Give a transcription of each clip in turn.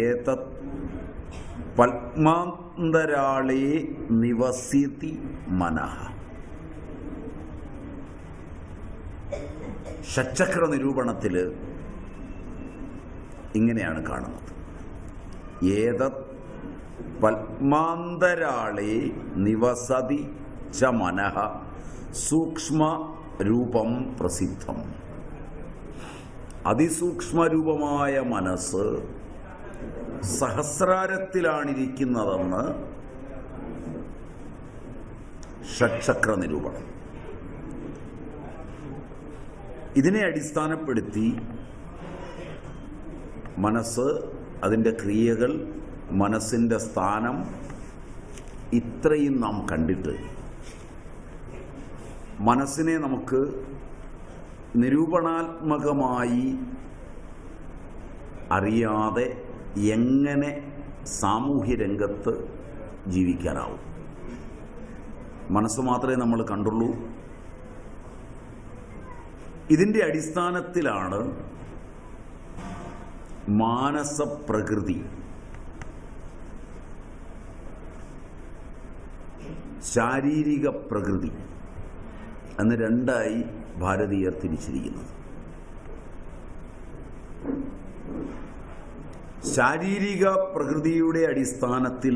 ഏതത് പത്മാന്തരാളേ നിവസിതി മനഃ. ഷഡ്ചക്ര നിരൂപണത്തിൽ ഇങ്ങനെയാണ് കാണുന്നത്. ഏതത് പത്മാന്തരാളേ നിവസതി ച മനഃ സൂക്ഷ്മ രൂപം പ്രസിദ്ധം. അതിസൂക്ഷ്മരൂപമായ മനസ്സ് സഹസ്രാരത്തിലാണിരിക്കുന്നതെന്ന് ഷഡ്ചക്ര നിരൂപണം. ഇതിനെ അടിസ്ഥാനപ്പെടുത്തി മനസ്സ്, അതിൻ്റെ ക്രിയകൾ, മനസ്സിൻ്റെ സ്ഥാനം ഇത്രയും നാം കണ്ടിട്ട് മനസ്സിനെ നമുക്ക് നിരൂപണാത്മകമായി അറിയാതെ എങ്ങനെ സാമൂഹ്യ രംഗത്ത് ജീവിക്കാനാവും? മനസ്സ് മാത്രമേ നമ്മൾ കണ്ടുള്ളൂ. ഇതിൻ്റെ അടിസ്ഥാനത്തിലാണ് മാനസപ്രകൃതി, ശാരീരിക പ്രകൃതി എന്ന് രണ്ടായി ഭാരതീയർ തിരിച്ചിരിക്കുന്നത്. ശാരീരിക പ്രകൃതിയുടെ അടിസ്ഥാനത്തിൽ,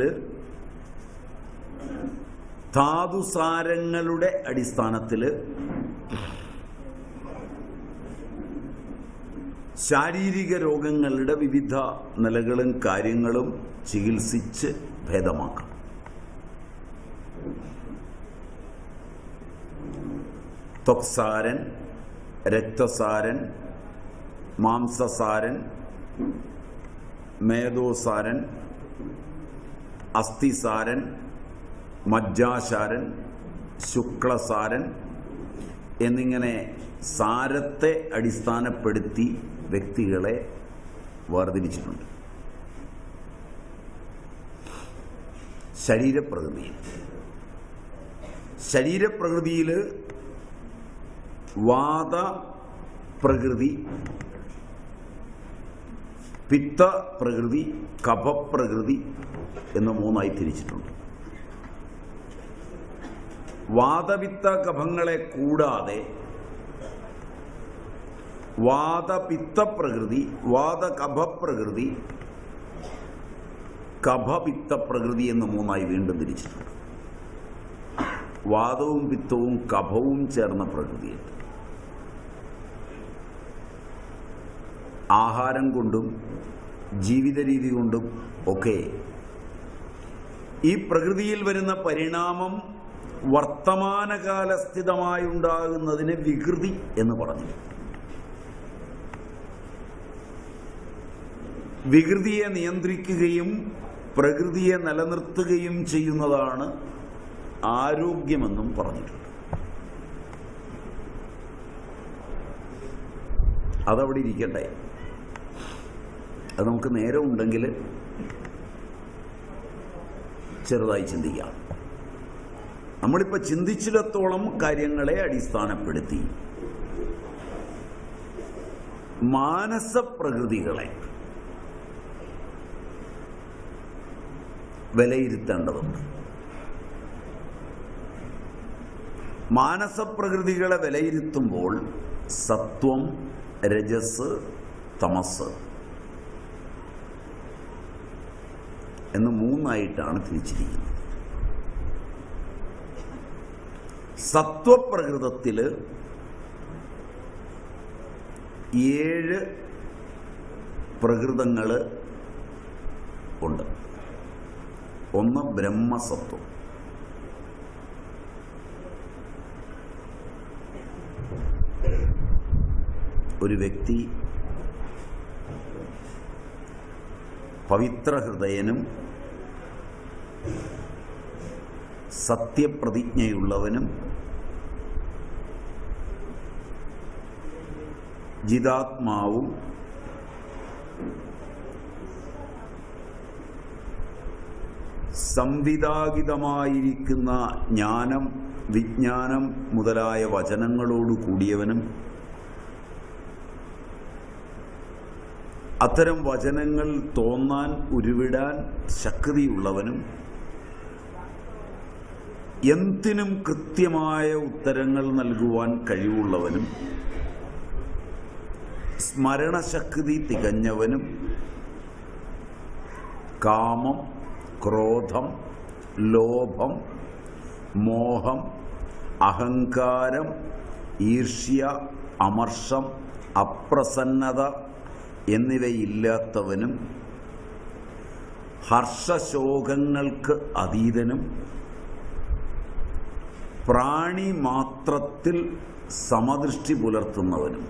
ധാതുസാരങ്ങളുടെ അടിസ്ഥാനത്തിൽ ശാരീരിക രോഗങ്ങളുടെ വിവിധ നിലകളും കാര്യങ്ങളും ചികിത്സിച്ച് ഭേദമാക്കാം. ത്വക്സാരൻ, രക്തസാരൻ, മാംസസാരൻ, മേധോസാരൻ, അസ്ഥിസാരൻ, മജ്ജാസാരൻ, ശുക്ലസാരൻ എന്നിങ്ങനെ സാരത്തെ അടിസ്ഥാനപ്പെടുത്തി വ്യക്തികളെ വേർതിരിച്ചിട്ടുണ്ട്. ശരീരപ്രകൃതിയിൽ വാതപ്രകൃതി, പിത്തപ്രകൃതി, കഫപ്രകൃതി എന്ന് മൂന്നായി തിരിച്ചിട്ടുണ്ട്. വാതപിത്ത കഫങ്ങളെ കൂടാതെ വാതപിത്തപ്രകൃതി, വാതകഫപ്രകൃതി, കഫപിത്തപ്രകൃതി എന്ന് മൂന്നായി വീണ്ടും തിരിച്ചിട്ടുണ്ട്. വാതവും പിത്തവും കഫവും ചേർന്ന പ്രകൃതിയുണ്ട്. ആഹാരം കൊണ്ടും ജീവിത രീതി കൊണ്ടും ഒക്കെ ഈ പ്രകൃതിയിൽ വരുന്ന പരിണാമം വർത്തമാനകാലസ്ഥിതമായി ഉണ്ടാകുന്നതിന് വികൃതി എന്ന് പറഞ്ഞു. വികൃതിയെ നിയന്ത്രിക്കുകയും പ്രകൃതിയെ നിലനിർത്തുകയും ചെയ്യുന്നതാണ് ആരോഗ്യമെന്നും പറഞ്ഞിട്ടുണ്ട്. അതവിടെ ഇരിക്കട്ടെ. അത് നമുക്ക് നേരം ഉണ്ടെങ്കിൽ ചെറുതായി ചിന്തിക്കാം. നമ്മളിപ്പോൾ ചിന്തിച്ചിടത്തോളം കാര്യങ്ങളെ അടിസ്ഥാനപ്പെടുത്തി മാനസപ്രകൃതികളെ വിലയിരുത്തേണ്ടതുണ്ട്. മാനസപ്രകൃതികളെ വിലയിരുത്തുമ്പോൾ സത്വം, രജസ്, തമസ് എന്ന് മൂന്നായിട്ടാണ് തിരിച്ചിരിക്കുന്നത്. സത്വപ്രകൃതത്തിൽ 7 പ്രകൃതങ്ങൾ ഉണ്ട്. ഒന്ന് ബ്രഹ്മസത്വം. ഒരു വ്യക്തി പവിത്രഹൃദയനും സത്യപ്രതിജ്ഞയുള്ളവനും ജിതാത്മാവും സംവിധാകിതമായിരിക്കുന്ന ജ്ഞാനം, വിജ്ഞാനം മുതലായ വചനങ്ങളോട് കൂടിയവനും അത്തരം വചനങ്ങൾ തോന്നാൻ ഉരുവിടാൻ ശക്തിയുള്ളവനും എന്തിനും കൃത്യമായ ഉത്തരങ്ങൾ നൽകുവാൻ കഴിവുള്ളവനും സ്മരണശക്തി തികഞ്ഞവനും കാമം, ക്രോധം, ലോഭം, മോഹം, അഹങ്കാരം, ഈർഷ്യ, അമർഷം, അപ്രസന്നത എന്നിവയില്ലാത്തവനും ഹർഷശോകങ്ങൾക്ക് അതീതനും പ്രാണി മാത്രത്തിൽ സമദൃഷ്ടി പുലർത്തുന്നവനും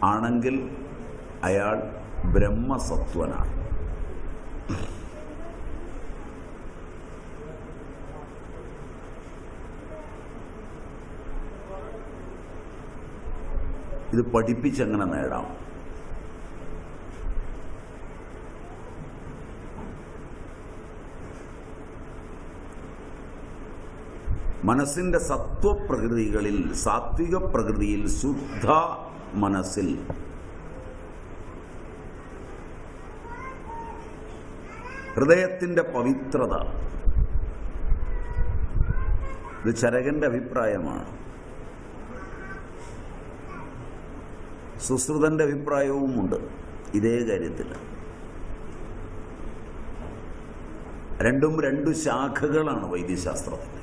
ആണെങ്കിൽ അയാൾ ബ്രഹ്മസത്വനാണ്. ഇത് പഠിപ്പിച്ചെങ്ങനെ നേടാം? മനസ്സിന്റെ സത്വപ്രകൃതികളിൽ, സാത്വിക പ്രകൃതിയിൽ, ശുദ്ധ മനസ്സിൽ ഹൃദയത്തിന്റെ പവിത്രത, ഇത് ചരകന്റെ അഭിപ്രായമാണ്. സുശ്രുതന്റെ അഭിപ്രായവുമുണ്ട് ഇതേ കാര്യത്തിൽ. രണ്ടും രണ്ടു ശാഖകളാണ് വൈദ്യശാസ്ത്രത്തിന്.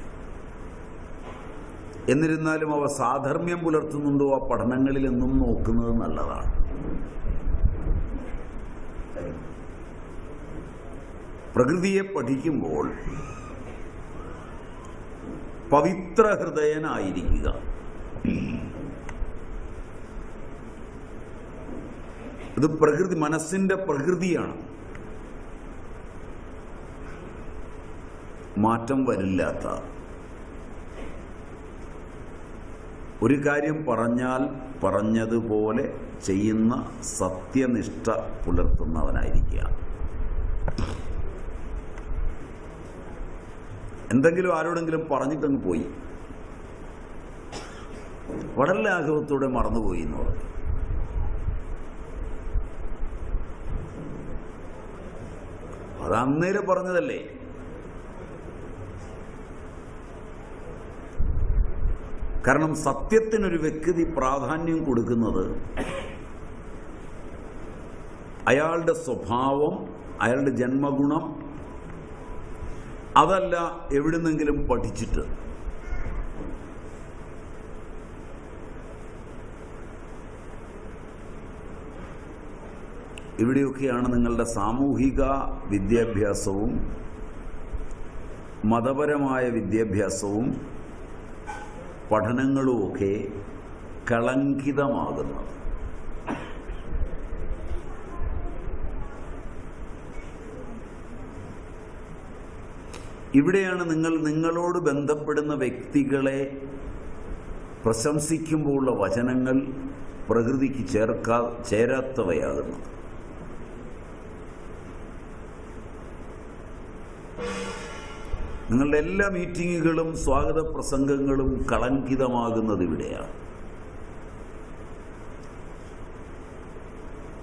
എന്നിരുന്നാലും അവ സാധർമ്മ്യം പുലർത്തുന്നുണ്ടോ ആ പഠനങ്ങളിൽ എന്നും നോക്കുന്നത് നല്ലതാണ്. പ്രകൃതിയെ പഠിക്കുമ്പോൾ പവിത്ര ഹൃദയനായിരിക്കുക. ഇത് പ്രകൃതി, മനസ്സിന്റെ പ്രകൃതിയാണ്, മാറ്റം വരില്ലാത്ത. ഒരു കാര്യം പറഞ്ഞാൽ പറഞ്ഞതുപോലെ ചെയ്യുന്ന സത്യനിഷ്ഠ പുലർത്തുന്നവനായിരിക്കുക. എന്തെങ്കിലും ആരോടെങ്കിലും പറഞ്ഞിട്ടങ്ങ് പോയി, വളരെ ലാഘവത്തോടെ മറന്നുപോയി എന്ന് പറഞ്ഞു. അത് അന്നേരം പറഞ്ഞതല്ലേ. കാരണം സത്യത്തിനൊരു വ്യക്തി പ്രാധാന്യം കൊടുക്കുന്നത് അയാളുടെ സ്വഭാവം, അയാളുടെ ജന്മഗുണം, അതല്ല എവിടുന്നെങ്കിലും പഠിച്ചിട്ട്. ഇവിടെയൊക്കെയാണ് നിങ്ങളുടെ സാമൂഹിക വിദ്യാഭ്യാസവും മതപരമായ വിദ്യാഭ്യാസവും പഠനങ്ങളുമൊക്കെ കളങ്കിതമാകുന്നത്. ഇവിടെയാണ് നിങ്ങളോട് ബന്ധപ്പെടുന്ന വ്യക്തികളെ പ്രശംസിക്കുമ്പോഴുള്ള വചനങ്ങൾ പ്രകൃതിക്ക് ചേരാത്തവയാകുന്നത്. നിങ്ങളുടെ എല്ലാ മീറ്റിങ്ങുകളും സ്വാഗത പ്രസംഗങ്ങളും കളങ്കിതമാകുന്നത് ഇവിടെയാണ്.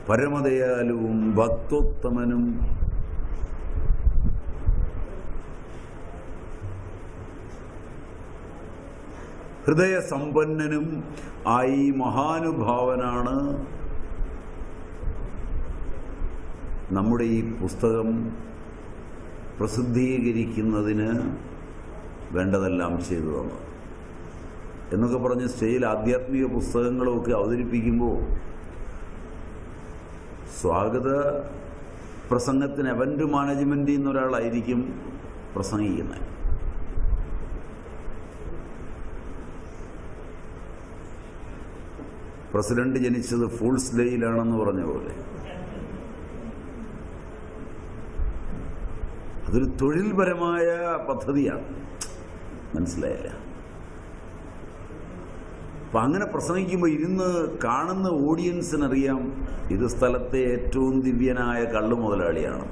പരമദയാലുവും ഭക്തോത്തമനും ഹൃദയസമ്പന്നനും ആയി മഹാനുഭാവനാണ് നമ്മുടെ ഈ പുസ്തകം പ്രസിദ്ധീകരിക്കുന്നതിന് വേണ്ടതെല്ലാം ചെയ്തു തന്നു എന്നൊക്കെ പറഞ്ഞ് സ്റ്റേജിൽ ആധ്യാത്മിക പുസ്തകങ്ങളുമൊക്കെ അവതരിപ്പിക്കുമ്പോൾ സ്വാഗത പ്രസംഗത്തിന് എവന്റ് മാനേജ്മെന്റിൽ നിന്നൊരാളായിരിക്കും പ്രസംഗിക്കുന്നത്. പ്രസിഡന്റ് ജനിച്ചത് ഫൂൾസ് ഡേയിലാണെന്ന് പറഞ്ഞ പോലെ അതൊരു തൊഴിൽപരമായ പദ്ധതിയാണ്. മനസ്സിലായില്ല? അപ്പം അങ്ങനെ പ്രസംഗിക്കുമ്പോൾ ഇരുന്ന് കാണുന്ന ഓഡിയൻസിനറിയാം ഇത് സ്ഥലത്തെ ഏറ്റവും ദിവ്യനായ കള്ളു മുതലാളിയാണ്.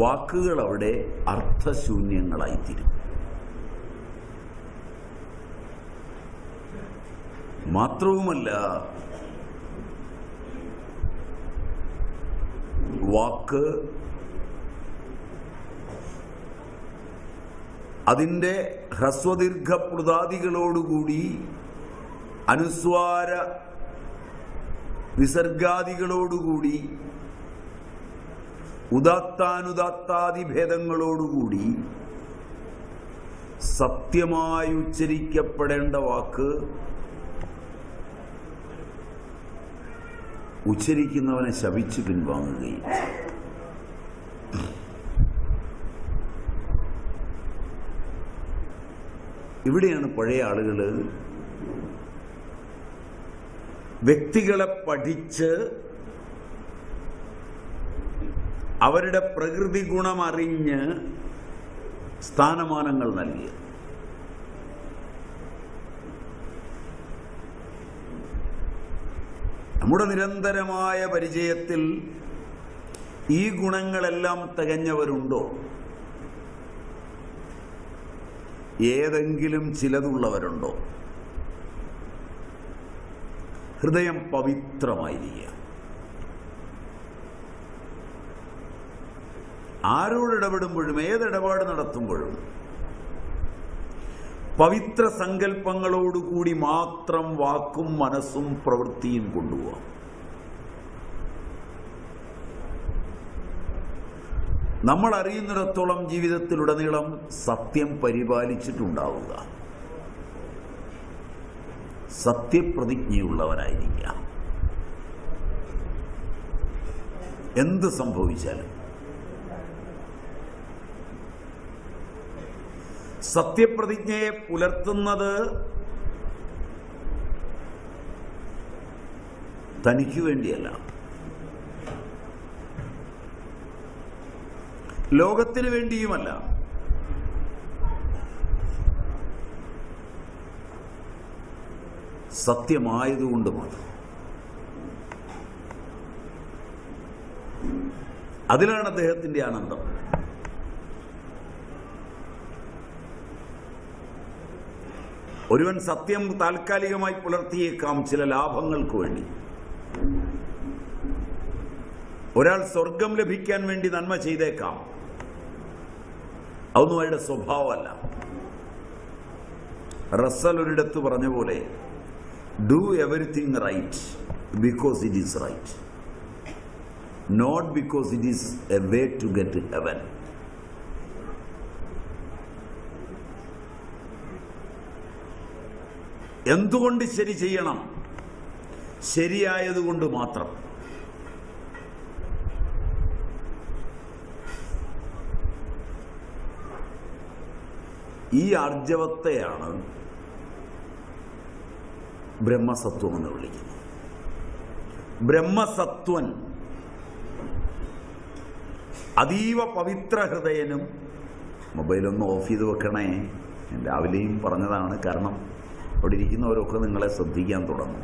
വാക്കുകൾ അവിടെ അർത്ഥശൂന്യങ്ങളായിത്തീരും. മാത്രവുമല്ല, വാക്ക് അതിൻ്റെ ഹ്രസ്വദീർഘപ്ലുതാദികളോടുകൂടി അനുസ്വാര വിസർഗാദികളോടുകൂടി ഉദാത്താനുദാത്താദി ഭേദങ്ങളോടുകൂടി സത്യമായി ഉച്ചരിക്കപ്പെടേണ്ട വാക്ക് ഉച്ചരിക്കുന്നവനെ ശപിച്ച് പിൻവാങ്ങുകയും. ഇവിടെയാണ് പഴയ ആളുകൾ വ്യക്തികളെ പഠിച്ച് അവരുടെ പ്രകൃതി ഗുണമറിഞ്ഞ് സ്ഥാനമാനങ്ങൾ നൽകിയത്. നമ്മുടെ നിരന്തരമായ പരിചയത്തിൽ ഈ ഗുണങ്ങളെല്ലാം തികഞ്ഞവരുണ്ടോ? ഏതെങ്കിലും ചിലതുള്ളവരുണ്ടോ? ഹൃദയം പവിത്രമായിരിക്കുക. ആരോടിടപെടുമ്പോഴും ഏതിടപാട് നടത്തുമ്പോഴും പവിത്ര സങ്കല്പങ്ങളോടുകൂടി മാത്രം വാക്കും മനസ്സും പ്രവൃത്തിയും കൊണ്ടുപോകാം. നമ്മൾ അറിയുന്നിടത്തോളം ജീവിതത്തിലുടനീളം സത്യം പരിപാലിച്ചിട്ടുണ്ടാവുക, സത്യപ്രതിജ്ഞയുള്ളവരായിരിക്കുക. എന്ത് സംഭവിച്ചാലും സത്യപ്രതിജ്ഞയെ പുലർത്തുന്നത് തനിക്ക് വേണ്ടിയല്ല, ലോകത്തിന് വേണ്ടിയുമല്ല. സത്യമായതുകൊണ്ട് മാത്രം. അതിലാണ് അദ്ദേഹത്തിന്റെ ആനന്ദം. ഒരുവൻ സത്യം താൽക്കാലികമായി പുലർത്തിയേക്കാം ചില ലാഭങ്ങൾക്ക് വേണ്ടി. ഒരാൾ സ്വർഗം ലഭിക്കാൻ വേണ്ടി നന്മ ചെയ്തേക്കാം. അതൊന്നും അയാളുടെ സ്വഭാവമല്ല. റസൽ ഒരിടത്ത് പറഞ്ഞ പോലെ, do everything right because it is right, not because it is a way to get heaven. എന്തുകൊണ്ട് ശരി ചെയ്യണം? ശരിയായതുകൊണ്ട് മാത്രം. ഈ ആർജവത്തെയാണ് ബ്രഹ്മസത്വം എന്ന് വിളിക്കുന്നത്. ബ്രഹ്മസത്വൻ അതീവ പവിത്ര ഹൃദയനും. മൊബൈലൊന്ന് ഓഫ് ചെയ്ത് വെക്കണേ, ഞാൻ രാവിലെയും പറഞ്ഞതാണ്. കാരണം അവിടെ ഇരിക്കുന്നവരൊക്കെ നിങ്ങളെ ശ്രദ്ധിക്കാൻ തുടങ്ങും.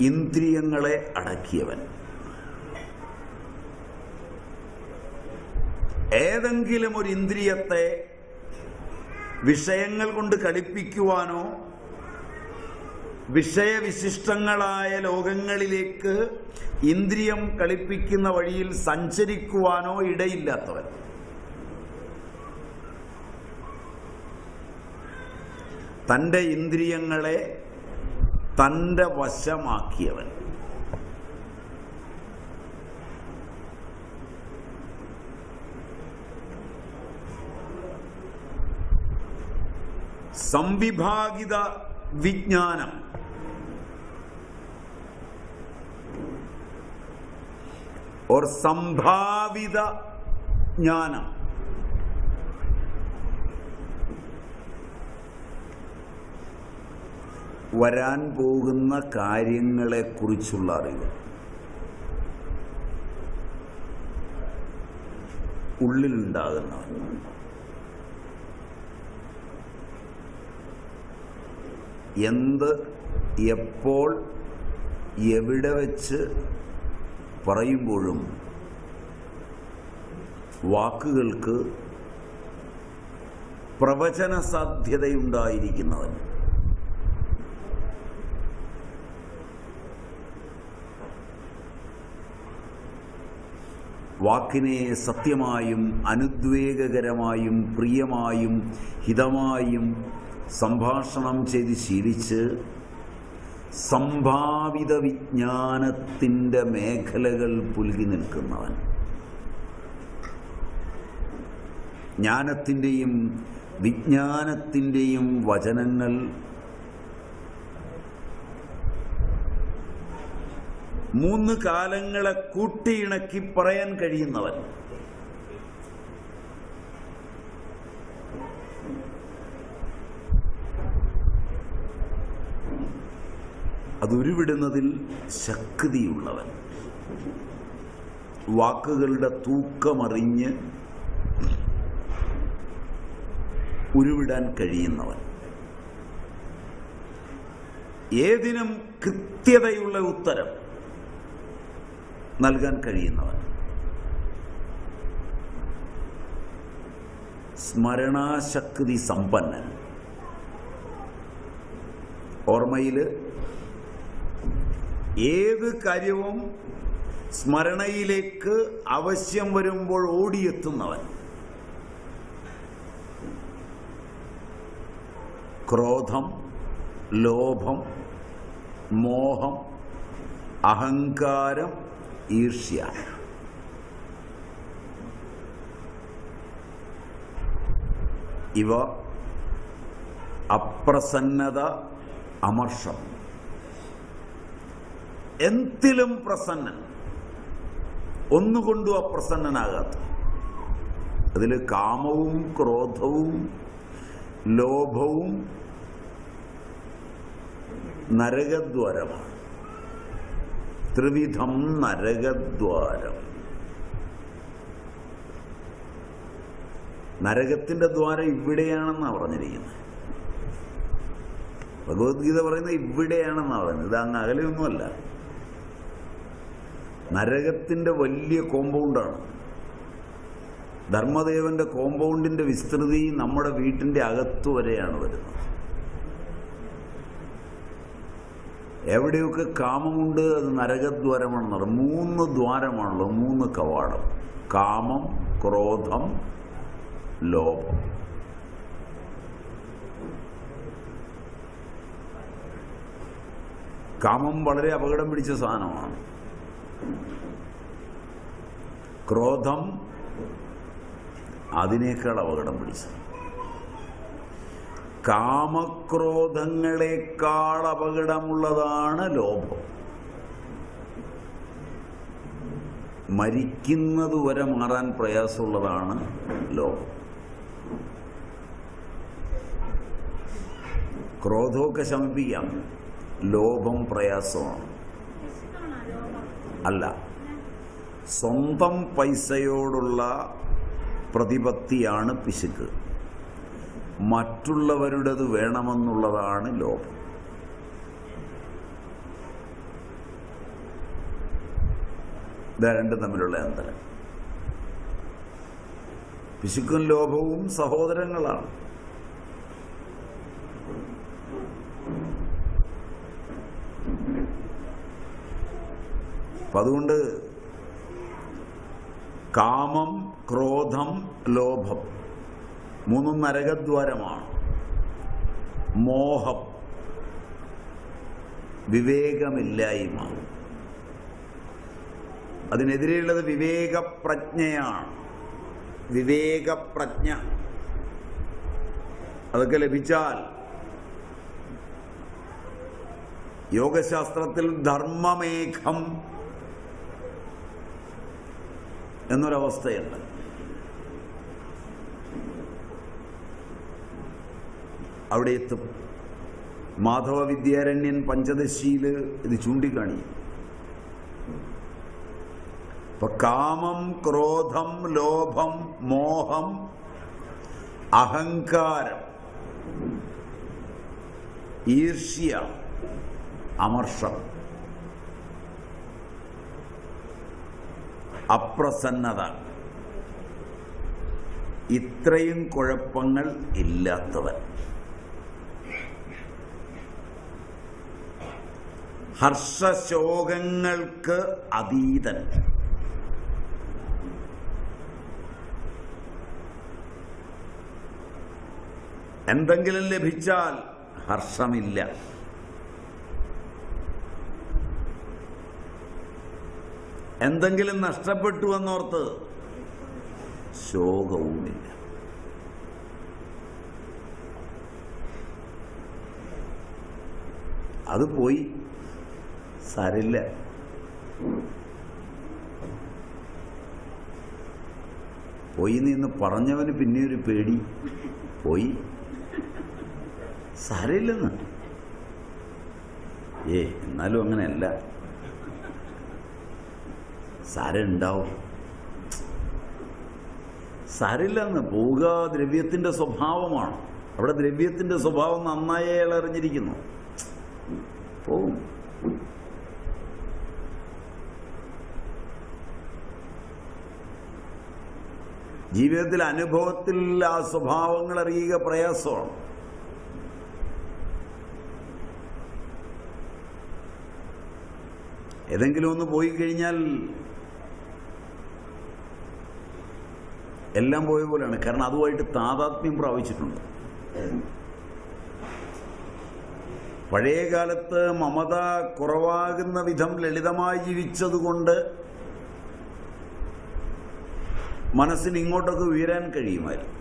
ഇന്ദ്രിയങ്ങളെ അടക്കിയവൻ. ഏതെങ്കിലും ഒരു ഇന്ദ്രിയത്തെ വിഷയങ്ങൾ കൊണ്ട് കളിപ്പിക്കുവാനോ വിഷയവിശിഷ്ടങ്ങളായ ലോകങ്ങളിലേക്ക് ഇന്ദ്രിയം കളിപ്പിക്കുന്ന വഴിയിൽ സഞ്ചരിക്കുവാനോ ഇടയില്ലാത്തവൻ. തൻ്റെ ഇന്ദ്രിയങ്ങളെ തൻ്റെ വശമാക്കിയവൻ. സംവിഭാഗിത വിജ്ഞാനം, और സംഭാവിത ജ്ഞാനം. വരാൻ പോകുന്ന കാര്യങ്ങളെക്കുറിച്ചുള്ള അറിവ്. ഉള്ളിലുണ്ടാകുന്നവൻ. എന്ത്, എപ്പോൾ, എവിടെ വെച്ച് പറയുമ്പോഴും വാക്കുകൾക്ക് പ്രവചന സാധ്യതയുണ്ടായിരിക്കുന്നവൻ, വാക്കിനെ സത്യമായും അനുദ്വേഗകരമായും പ്രിയമായും ഹിതമായും സംഭാഷണം ചെയ്ത് ശീലിച്ച് സംഭാവിത വിജ്ഞാനത്തിൻ്റെ മേഖലകൾ പുൽകി നിൽക്കുന്നവൻ, ജ്ഞാനത്തിൻ്റെയും വിജ്ഞാനത്തിൻ്റെയും വചനങ്ങൾ മൂന്ന് കാലങ്ങളെ കൂട്ടിയിണക്കി പറയാൻ കഴിയുന്നവൻ, അതുരുവിടുന്നതിൽ ശക്തിയുള്ളവൻ, വാക്കുകളുടെ തൂക്കമറിഞ്ഞ് ഉരുവിടാൻ കഴിയുന്നവൻ, ഏതിനും കൃത്യതയുള്ള ഉത്തരം നൽകാൻ കഴിയുന്നവൻ, സ്മരണാശക്തി സമ്പന്നൻ, ഓർമ്മയിൽ ഏത് കാര്യവും സ്മരണയിലേക്ക് ആവശ്യം വരുമ്പോൾ ഓടിയെത്തുന്നവൻ, ക്രോധം, ലോഭം, മോഹം, അഹങ്കാരം, ഈർഷ്യ ഇവ അപ്രസന്നത, അമർഷം, എന്തിലും പ്രസന്നൻ, ഒന്നുകൊണ്ടും അപ്രസന്നനാകാത്ത, അതിൽ കാമവും ക്രോധവും ലോഭവും നരകദ്വാരമാണ്. ത്രിവിധം നരകദ്വാരം. നരകത്തിന്റെ ദ്വാരം ഇവിടെയാണെന്നാണ് പറഞ്ഞിരിക്കുന്നത്. ഭഗവത്ഗീത പറയുന്നത് ഇവിടെയാണെന്നാണ് പറയുന്നത്. ഇത് അങ്ങ് അകലെയൊന്നുമല്ല. നരകത്തിന്റെ വലിയ കോമ്പൗണ്ടാണ്. ധർമ്മദേവന്റെ കോമ്പൗണ്ടിന്റെ വിസ്തൃതി നമ്മുടെ വീട്ടിന്റെ അകത്തു വരെയാണ് വരുന്നത്. എവിടെയൊക്കെ കാമമുണ്ട് അത് നരകദ്വാരമാണെന്ന് പറയും. 3 ദ്വാരമാണല്ലോ, 3 കവാടം: കാമം, ക്രോധം, ലോഭം. കാമം വളരെ അപകടം പിടിച്ച സാധനമാണ്. ക്രോധം അതിനേക്കാൾ അപകടം പിടിച്ചത്. കാമക്രോധങ്ങളെക്കാൾ അപകടമുള്ളതാണ് ലോഭം. മരിക്കുന്നതുവരെ മാറാൻ പ്രയാസമുള്ളതാണ് ലോഭം. ക്രോധമൊക്കെ ശമിപ്പിക്കാം, ലോഭം പ്രയാസമാണ്. അല്ല, സ്വന്തം പൈസയോടുള്ള പ്രതിപത്തിയാണ് പിശുക്ക്. മറ്റുള്ളവരുടേത് വേണമെന്നുള്ളതാണ് ലോഭം. ഇത് രണ്ടും തമ്മിലുള്ള അന്തരം. പിശുക്കും ലോഭവും സഹോദരങ്ങളാണ്. അപ്പം അതുകൊണ്ട് കാമം, ക്രോധം, ലോഭം 3 നരകദ്വാരമാണ്. മോഹം വിവേകമില്ലായ്മ. അതിനെതിരെയുള്ളത് വിവേകപ്രജ്ഞയാണ്. വിവേകപ്രജ്ഞ അതൊക്കെ ലഭിച്ചാൽ യോഗശാസ്ത്രത്തിൽ ധർമ്മമേഘം എന്നൊരവസ്ഥയുണ്ട്. അവിടെ എത്തും. മാധവ വിദ്യാരണ്യൻ പഞ്ചദശിയിൽ ഇത് ചൂണ്ടിക്കാണിക്കും. ഇപ്പൊ കാമം, ക്രോധം, ലോഭം, മോഹം, അഹങ്കാരം, ഈർഷ്യ, അമർഷം, അപ്രസന്നത, ഇത്രയും കുഴപ്പങ്ങൾ ഇല്ലാത്തവൻ, ഹർഷശോകങ്ങൾക്ക് അതീതൻ, എന്തെങ്കിലും ലഭിച്ചാൽ ഹർഷമില്ല, എന്തെങ്കിലും നഷ്ടപ്പെട്ടു എന്നോർത്ത് ശോകവുമില്ല. അത് പോയി, സാരില്ല. പോയി നിന്ന് പറഞ്ഞവന് പിന്നെ ഒരു പേടി, പോയി സാരമില്ലെന്ന്. എന്നാലും അങ്ങനെയല്ല, സാരമുണ്ടാവും. സാരമില്ലെന്ന്. പോവുക ദ്രവ്യത്തിൻ്റെ സ്വഭാവമാണ്. അവിടെ ദ്രവ്യത്തിൻ്റെ സ്വഭാവം നന്നായി അയാൾ അറിഞ്ഞിരിക്കുന്നു. പോവും. ജീവിതത്തിൽ അനുഭവത്തിൽ ആ സ്വഭാവങ്ങൾ അറിയുക പ്രയാസമാണ്. ഏതെങ്കിലും ഒന്ന് പോയി കഴിഞ്ഞാൽ എല്ലാം പോയ പോലെയാണ്. കാരണം അതുമായിട്ട് താതാത്മ്യം പ്രാപിച്ചിട്ടുണ്ട്. പഴയ കാലത്ത് മമത കുറവാകുന്ന വിധം ലളിതമായി ജീവിച്ചതുകൊണ്ട് മനസ്സിന് ഇങ്ങോട്ടൊക്കെ ഉയരാൻ കഴിയുമായിരുന്നു.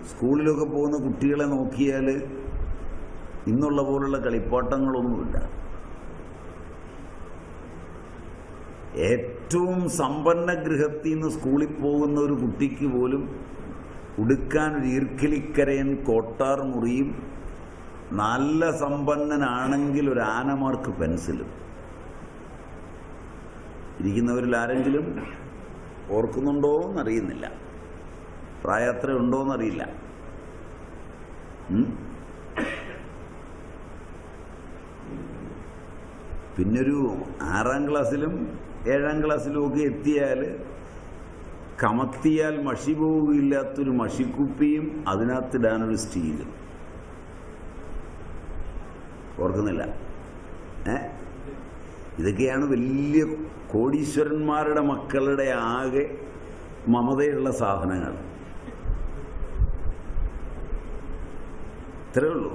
സ്കൂളിലൊക്കെ പോകുന്ന കുട്ടികളെ നോക്കിയാൽ ഇന്നുള്ള പോലുള്ള കളിപ്പാട്ടങ്ങളൊന്നുമില്ല. ഏറ്റവും സമ്പന്ന ഗൃഹത്തിൽ നിന്ന് സ്കൂളിൽ പോകുന്ന ഒരു കുട്ടിക്ക് പോലും ഉടുക്കാൻ ഒരു ഈർക്കിലിക്കരയൻ കോട്ടാർ മുറിയും, നല്ല സമ്പന്നനാണെങ്കിൽ ഒരു ആനമാർക്ക് പെൻസിലും. ഇരിക്കുന്നവരിൽ ആരെങ്കിലും ഓർക്കുന്നുണ്ടോ എന്നറിയുന്നില്ല, പ്രായത്ര ഉണ്ടോ എന്നറിയില്ല. പിന്നൊരു 6ാം ക്ലാസ്സിലും 7ാം ക്ലാസ്സിലും ഒക്കെ എത്തിയാൽ കമത്തിയാൽ മഷി പോവുകയില്ലാത്തൊരു മഷിക്കുപ്പിയും അതിനകത്തിടാനൊരു സ്റ്റീലും. ഓർക്കുന്നില്ല? ഇതൊക്കെയാണ് വലിയ കോടീശ്വരന്മാരുടെ മക്കളുടെ ആകെ മമതയുള്ള സാധനങ്ങൾ. ഇത്രയേ ഉള്ളൂ.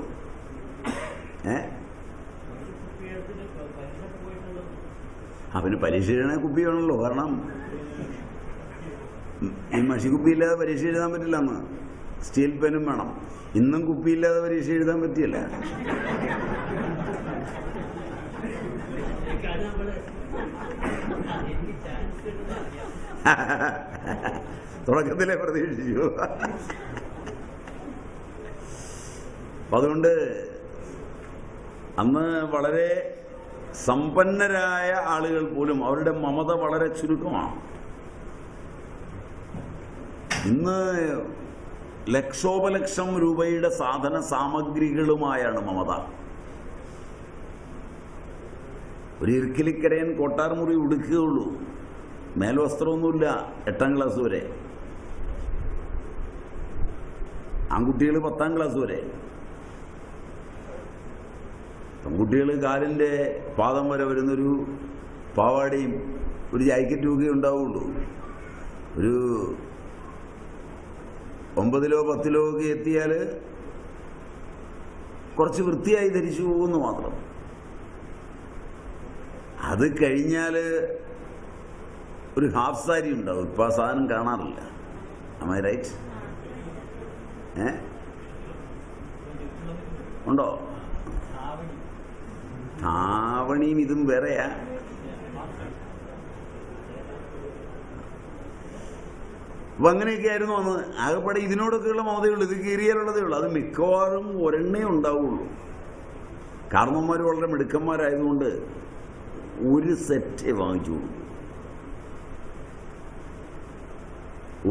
അവന് പരീക്ഷ എഴുതാൻ കുപ്പി വേണമല്ലോ. കാരണം ഈ മഷിക്കുപ്പിയില്ലാതെ പരീക്ഷ എഴുതാൻ പറ്റില്ല. അന്ന് സ്റ്റീൽ പെനും വേണം. ഇന്നും കുപ്പിയില്ലാതെ പരീക്ഷ എഴുതാൻ പറ്റിയല്ല. തുടക്കത്തിലെ പ്രതീക്ഷിച്ചു. അപ്പം അതുകൊണ്ട് അന്ന് വളരെ സമ്പന്നരായ ആളുകൾ പോലും അവരുടെ മമത വളരെ ചുരുക്കമാണ്. ഇന്ന് ലക്ഷോപലക്ഷം രൂപയുടെ സാധന സാമഗ്രികളുമായാണ് മമത. ഒരു ഇർക്കിലിക്കരയൻ കോട്ടാർ മുറി ഉടുക്കുകയുള്ളൂ, മേൽവസ്ത്രമൊന്നുമില്ല 8ാം ക്ലാസ് വരെ. ആൺകുട്ടികൾ 10ാം ക്ലാസ് വരെ. പെൺകുട്ടികൾ കാലിൻ്റെ പാദം വരെ വരുന്നൊരു പാവാടയും ഒരു ജാക്കറ്റും ഒക്കെ ഉണ്ടാവുള്ളൂ. ഒരു 9ലോ 10ലോ ഒക്കെ എത്തിയാൽ കുറച്ച് വൃത്തിയായി ധരിച്ചു പോകുന്നു മാത്രം. അത് കഴിഞ്ഞാൽ ഒരു ഹാഫ് സാരി ഉണ്ടാവും. ഇപ്പം ആ സാധനം കാണാറില്ല. am I right? ഉണ്ടോ? ധാവണിയും ഇതും വേറെയാ. അപ്പം അങ്ങനെയൊക്കെ ആയിരുന്നു അന്ന്. ആകെപ്പാടെ ഇതിനോടൊക്കെയുള്ള മമതയുള്ളൂ. ഇത് കീറിയാലുള്ളതേ ഉള്ളൂ. അത് മിക്കവാറും ഒരെണ്ണേ ഉണ്ടാവുള്ളൂ. കാരണവന്മാർ വളരെ മിടുക്കന്മാരായതുകൊണ്ട് ഒരു സെറ്റേ വാങ്ങിച്ചുള്ളൂ.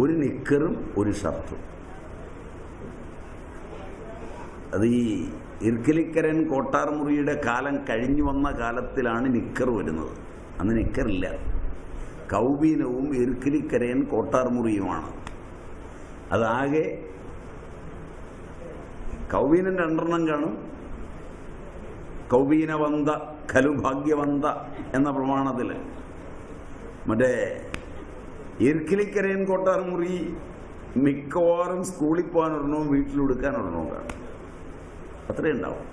ഒരു നിക്കറും ഒരു ഷർട്ടും. അത് ഈ ഇർക്കിലിക്കരൻ കോട്ടാർ മുറിയുടെ കാലം കഴിഞ്ഞു വന്ന കാലത്തിലാണ് നിക്കർ വരുന്നത്. അന്ന് നിക്കറില്ല. കൗബീനവും ഇർക്കിലിക്കരയൻ കോട്ടാർമുറിയുമാണ്. അതാകെ കൗബീനൻ 2 കാണും. കൗബീനവന്ത ഖലു ഭാഗ്യവന്ത എന്ന പ്രമാണത്തിൽ. മറ്റേ ഇർക്കിലിക്കരയൻ കോട്ടാർമുറി മിക്കവാറും സ്കൂളിൽ പോകാനൊരെണ്ണവും വീട്ടിലെടുക്കാനൊരെണ്ണവും കാണും. അത്രയും ഉണ്ടാവും.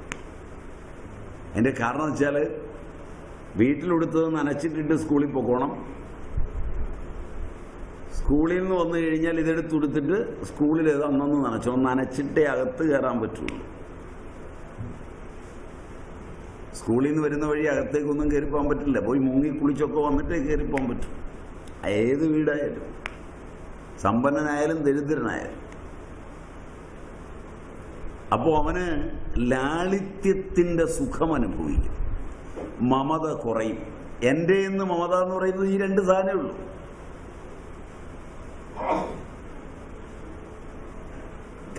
അതിൻ്റെ കാരണം വെച്ചാൽ വീട്ടിലെടുത്തത് നനച്ചിട്ടിട്ട് സ്കൂളിൽ പോകണം. സ്കൂളിൽ നിന്ന് വന്നു കഴിഞ്ഞാൽ ഇതെടുത്തുകൊടുത്തിട്ട് സ്കൂളിൽ അന്നൊന്ന് നനച്ചോ, നനച്ചിട്ടേ അകത്ത് കയറാൻ പറ്റുള്ളൂ. സ്കൂളിൽ നിന്ന് വരുന്ന വഴി അകത്തേക്കൊന്നും കയറിപ്പോകാൻ പറ്റില്ല. പോയി മുങ്ങി കുളിച്ചൊക്കെ വന്നിട്ടേ കയറിപ്പോകാൻ പറ്റും. ഏത് വീടായാലും, സമ്പന്നനായാലും ദരിദ്രനായാലും. അപ്പോൾ അവന് ലാളിത്യത്തിൻ്റെ സുഖം അനുഭവിക്കും, മമത കുറയും. എൻ്റെ എന്ന് മമത എന്ന് പറയുന്നത് ഈ 2 സാധനമേ ഉള്ളൂ.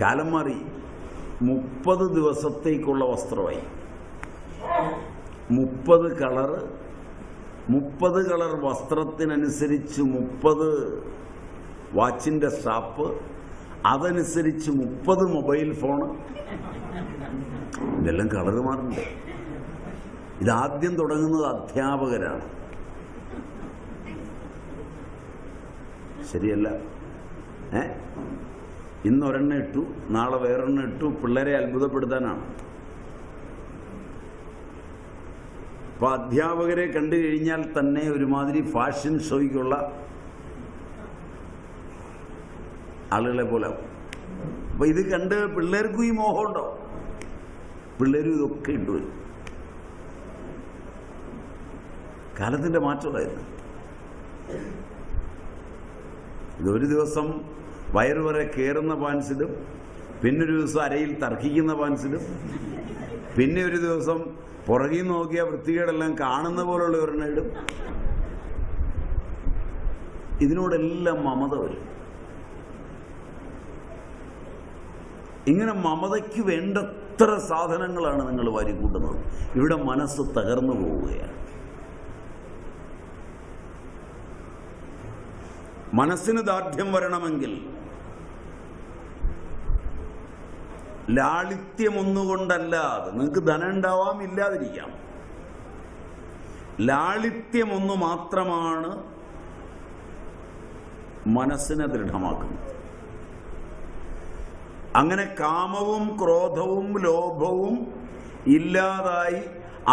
കാലം മാറി. 30 ദിവസത്തേക്കുള്ള വസ്ത്രമായി. 30 കളർ വസ്ത്രത്തിനനുസരിച്ച് 30 വാച്ചിൻ്റെ സ്ട്രാപ്പ്, അതനുസരിച്ച് 30 മൊബൈൽ ഫോണ്. ഇതെല്ലാം കളറ് മാറുന്നുണ്ട്. ഇതാദ്യം തുടങ്ങുന്നത് അധ്യാപകരാണ്. ശരിയല്ല? ഇന്നൊരെണ്ണം ഇട്ടു, നാളെ വേറൊരെണ്ണം ഇട്ടു. പിള്ളേരെ അത്ഭുതപ്പെടുത്താനാണ്. അപ്പോൾ അധ്യാപകരെ കണ്ടു കഴിഞ്ഞാൽ തന്നെ ഒരുമാതിരി ഫാഷൻ ഷോയ്ക്കുള്ള ആളുകളെ പോലെ. അപ്പോൾ ഇത് കണ്ട് പിള്ളേർക്കും ഈ മോഹമുണ്ടോ? പിള്ളേരും ഇതൊക്കെ ഇട്ടുവരും. കാലത്തിൻ്റെ മാറ്റമായിരുന്നു. ഇതൊരു ദിവസം വയറുവരെ കയറുന്ന പാൻസിലും, പിന്നൊരു ദിവസം അരയിൽ തർക്കിക്കുന്ന പാൻസിലും, പിന്നെ ഒരു ദിവസം പുറകിൽ നോക്കിയാൽ വൃത്തികേടെല്ലാം കാണുന്ന പോലുള്ള ഒരെണ്ണം ഇടും. ഇതിനോടെല്ലാം മമത വരും. ഇങ്ങനെ മമതയ്ക്ക് വേണ്ടത്ര സാധനങ്ങളാണ് നിങ്ങൾ വാരിക്കൂട്ടുന്നത്. ഇവിടെ മനസ്സ് തകർന്നു പോവുകയാണ്. മനസ്സിന് ദാർഢ്യം വരണമെങ്കിൽ ലാളിത്യമൊന്നുകൊണ്ടല്ലാതെ, നിങ്ങൾക്ക് ധനം ഉണ്ടാവാം, ഇല്ലാതിരിക്കാം, ലാളിത്യമൊന്നു മാത്രമാണ് മനസ്സിനെ ദൃഢമാക്കുന്നത്. അങ്ങനെ കാമവും ക്രോധവും ലോഭവും ഇല്ലാതായി,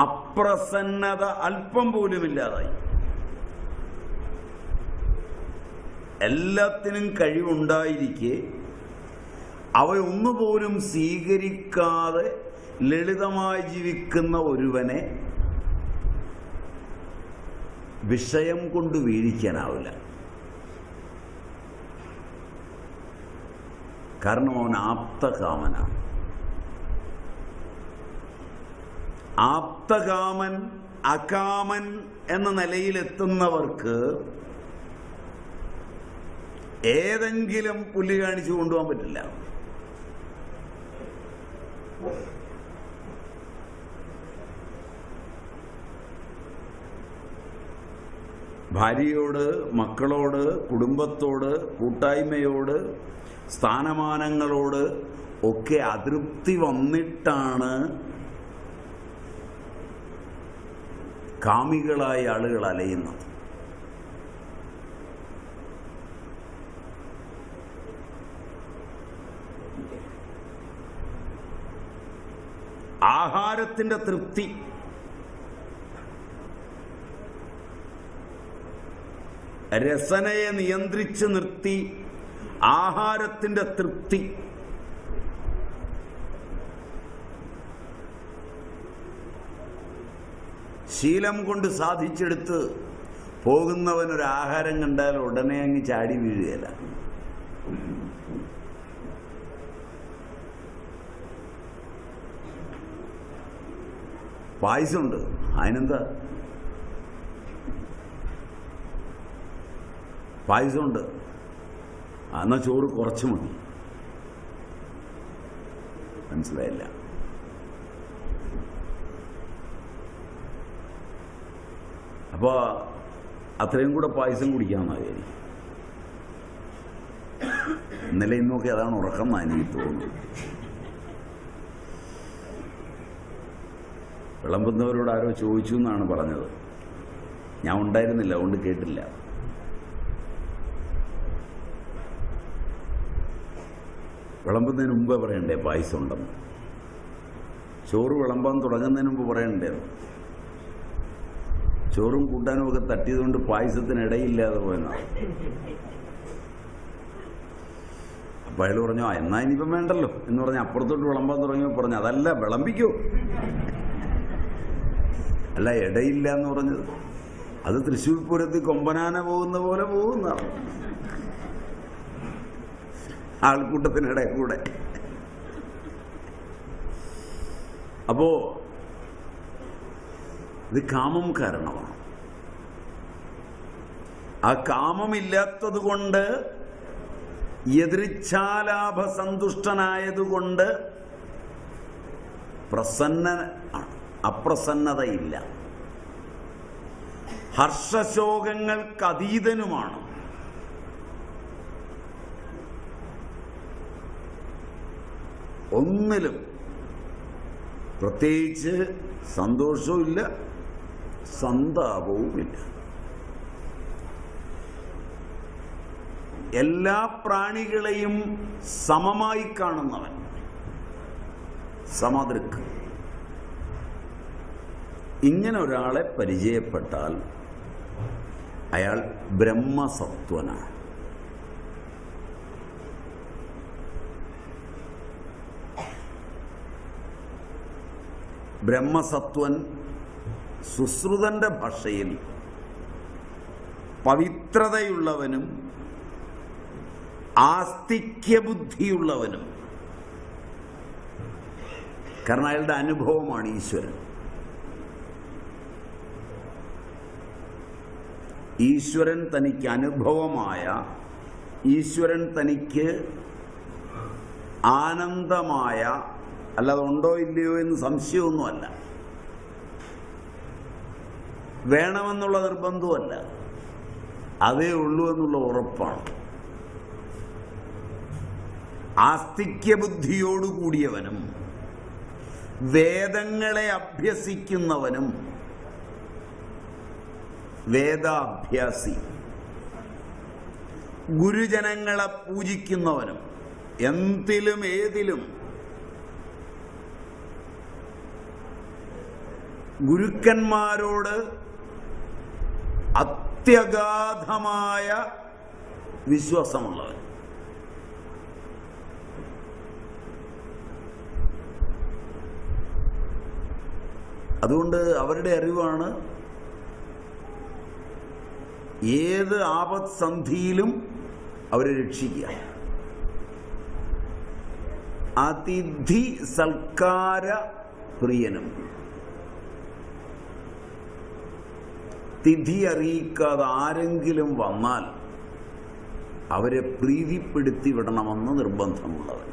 അപ്രസന്നത അല്പം പോലും ഇല്ലാതായി. എല്ലാത്തിനും കഴിവുണ്ടായിരിക്കെ അവയൊന്നുപോലും സ്വീകരിക്കാതെ ലളിതമായി ജീവിക്കുന്ന ഒരുവനെ വിഷയം കൊണ്ട് വീഴിക്കാനാവില്ല. കാരണം അവൻ ആപ്തകാമനാണ്. ആപ്തകാമൻ, അകാമൻ എന്ന നിലയിലെത്തുന്നവർക്ക് ഏതെങ്കിലും പുല്ല് കാണിച്ചു കൊണ്ടുപോകാൻ പറ്റില്ല. ഭാര്യയോട്, മക്കളോട്, കുടുംബത്തോട്, കൂട്ടായ്മയോട്, സ്ഥാനമാനങ്ങളോട് ഒക്കെ അതൃപ്തി വന്നിട്ടാണ് കാമികളായ ആളുകൾ അലയുന്നത്. ആഹാരത്തിൻ്റെ തൃപ്തി, രസനയെ നിയന്ത്രിച്ച് നിർത്തി ആഹാരത്തിൻ്റെ തൃപ്തി, ശീലം കൊണ്ട് സാധിച്ചെടുത്ത് പോകുന്നവനൊരു ആഹാരം കണ്ടാൽ ഉടനെ അങ്ങ് ചാടി വീഴുകയില്ല. പായസമുണ്ട്, അതിനെന്താ? പായസമുണ്ട്, എന്നാൽ ചോറ് കുറച്ച് മതി. മനസ്സിലായില്ല? അപ്പോൾ അത്രയും കൂടെ പായസം കുടിക്കാമെന്നാണ് എനിക്ക്. ഇന്നലെ ഇന്നൊക്കെ അതാണ് ഉറക്കം എന്നാണ് എനിക്ക് തോന്നുന്നത്. വിളമ്പുന്നവരോട് ആരോ ചോദിച്ചു എന്നാണ് പറഞ്ഞത്. ഞാൻ ഉണ്ടായിരുന്നില്ല, അതുകൊണ്ട് കേട്ടില്ല. വിളമ്പുന്നതിന് മുമ്പേ പറയണ്ടേ പായസം ഉണ്ടെന്ന്? ചോറ് വിളമ്പാൻ തുടങ്ങുന്നതിന് മുമ്പ് പറയണ്ടേ? ചോറും കൂട്ടാനും ഒക്കെ തട്ടിയതുകൊണ്ട് പായസത്തിന് ഇടയില്ലാതെ പോയെന്നാണ്. അപ്പം അയാൾ പറഞ്ഞു, എന്നാ ഇനിയിപ്പം വേണ്ടല്ലോ എന്ന് പറഞ്ഞ് അപ്പുറത്തോട്ട് വിളമ്പാൻ തുടങ്ങിയപ്പോൾ പറഞ്ഞു, അതല്ല വിളമ്പിക്കോ. അല്ല, ഇടയില്ല എന്ന് പറഞ്ഞത് അത് തൃശ്ശൂർ പൂരത്തിൽ കൊമ്പനാന പോകുന്ന പോലെ പോകുന്നതാണ്, ആൾക്കൂട്ടത്തിനിടയിൽ കൂടെ. അപ്പോ ഇത് കാമം കാരണമാണ്. ആ കാമമില്ലാത്തത് കൊണ്ട്, യദൃച്ഛാലാഭ സന്തുഷ്ടനായതുകൊണ്ട് അപ്രസന്നതയില്ല. ഹർഷശോകങ്ങൾക്ക് അതീതനുമാണ്. ഒന്നിലും പ്രത്യേകിച്ച് സന്തോഷവുമില്ല, സന്താപവുമില്ല. എല്ലാ പ്രാണികളെയും സമമായി കാണുന്നവൻ, സമദൃക്ക്. ഇങ്ങനെ ഒരാളെ പരിചയപ്പെട്ടാൽ അയാൾ ബ്രഹ്മസത്വനാണ്. ബ്രഹ്മസത്വൻ സുശ്രുതന്റെ ഭാഷയിൽ പവിത്രതയുള്ളവനും ആസ്തിക്യബുദ്ധിയുള്ളവനും. കാരണം അയാളുടെ അനുഭവമാണ് ഈശ്വരൻ. ഈശ്വരൻ തനിക്ക് അനുഭവമായ, ഈശ്വരൻ തനിക്ക് ആനന്ദമായ, അല്ലാതെ ഉണ്ടോ ഇല്ലയോ എന്ന് സംശയമൊന്നുമല്ല, വേണമെന്നുള്ള നിർബന്ധമല്ല, അതേ ഉള്ളൂ എന്നുള്ള ഉറപ്പാണ്. ആസ്തിക്യബുദ്ധിയോടുകൂടിയവനും വേദങ്ങളെ അഭ്യസിക്കുന്നവനും, വേദാഭ്യാസി, ഗുരുജനങ്ങളെ പൂജിക്കുന്നവനും, എന്തിലും ഏതിലും ഗുരുക്കന്മാരോട് അത്യഗാധമായ വിശ്വാസമുള്ളവൻ. അതുകൊണ്ട് അവരുടെ അറിവാണ് ഏത് ആപത് സന്ധിയിലും അവരെ രക്ഷിക്കുക. അതിഥി സൽക്കാര പ്രിയനും, തിഥി അറിയിക്കാതെ ആരെങ്കിലും വന്നാൽ അവരെ പ്രീതിപ്പെടുത്തി വിടണമെന്ന് നിർബന്ധമുള്ളവൻ.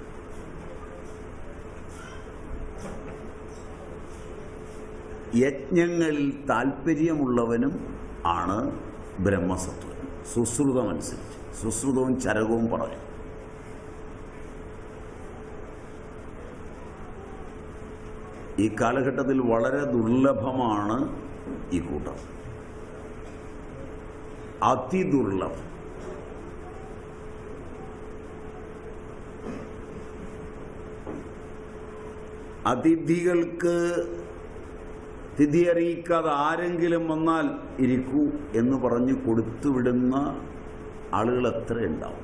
യജ്ഞങ്ങളിൽ താല്പര്യമുള്ളവനും ആണ് ബ്രഹ്മസത്വൻ. സുശ്രുതമനുസരിച്ച്, സുശ്രുതവും ചരകവും പറഞ്ഞു. ഈ കാലഘട്ടത്തിൽ വളരെ ദുർലഭമാണ് ഈ കൂട്ടം, അതിദുർലഭം. അതിഥികൾക്ക് തിഥി അറിയിക്കാതെ ആരെങ്കിലും വന്നാൽ ഇരിക്കൂ എന്ന് പറഞ്ഞ് കൊടുത്തുവിടുന്ന ആളുകൾ എത്ര ഉണ്ടാവും?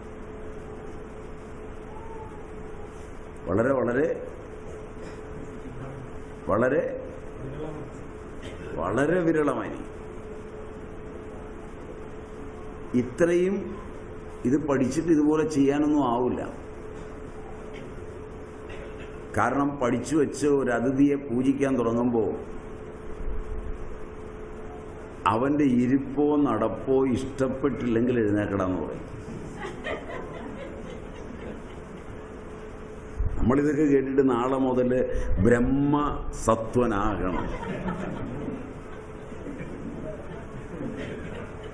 വളരെ വളരെ വളരെ വളരെ വിരളമായി. ഇത്രയും ഇത് പഠിച്ചിട്ട് ഇതുപോലെ ചെയ്യാനൊന്നും ആവില്ല. കാരണം പഠിച്ചു വെച്ച് ഒരു അതിഥിയെ പൂജിക്കാൻ തുടങ്ങുമ്പോൾ അവൻ്റെ ഇരിപ്പോ നടപ്പോ ഇഷ്ടപ്പെട്ടില്ലെങ്കിൽ എഴുന്നേക്കടാന്ന് പറയും. നമ്മളിതൊക്കെ കേട്ടിട്ട് നാളെ മുതൽ ബ്രഹ്മസത്വനാകണം.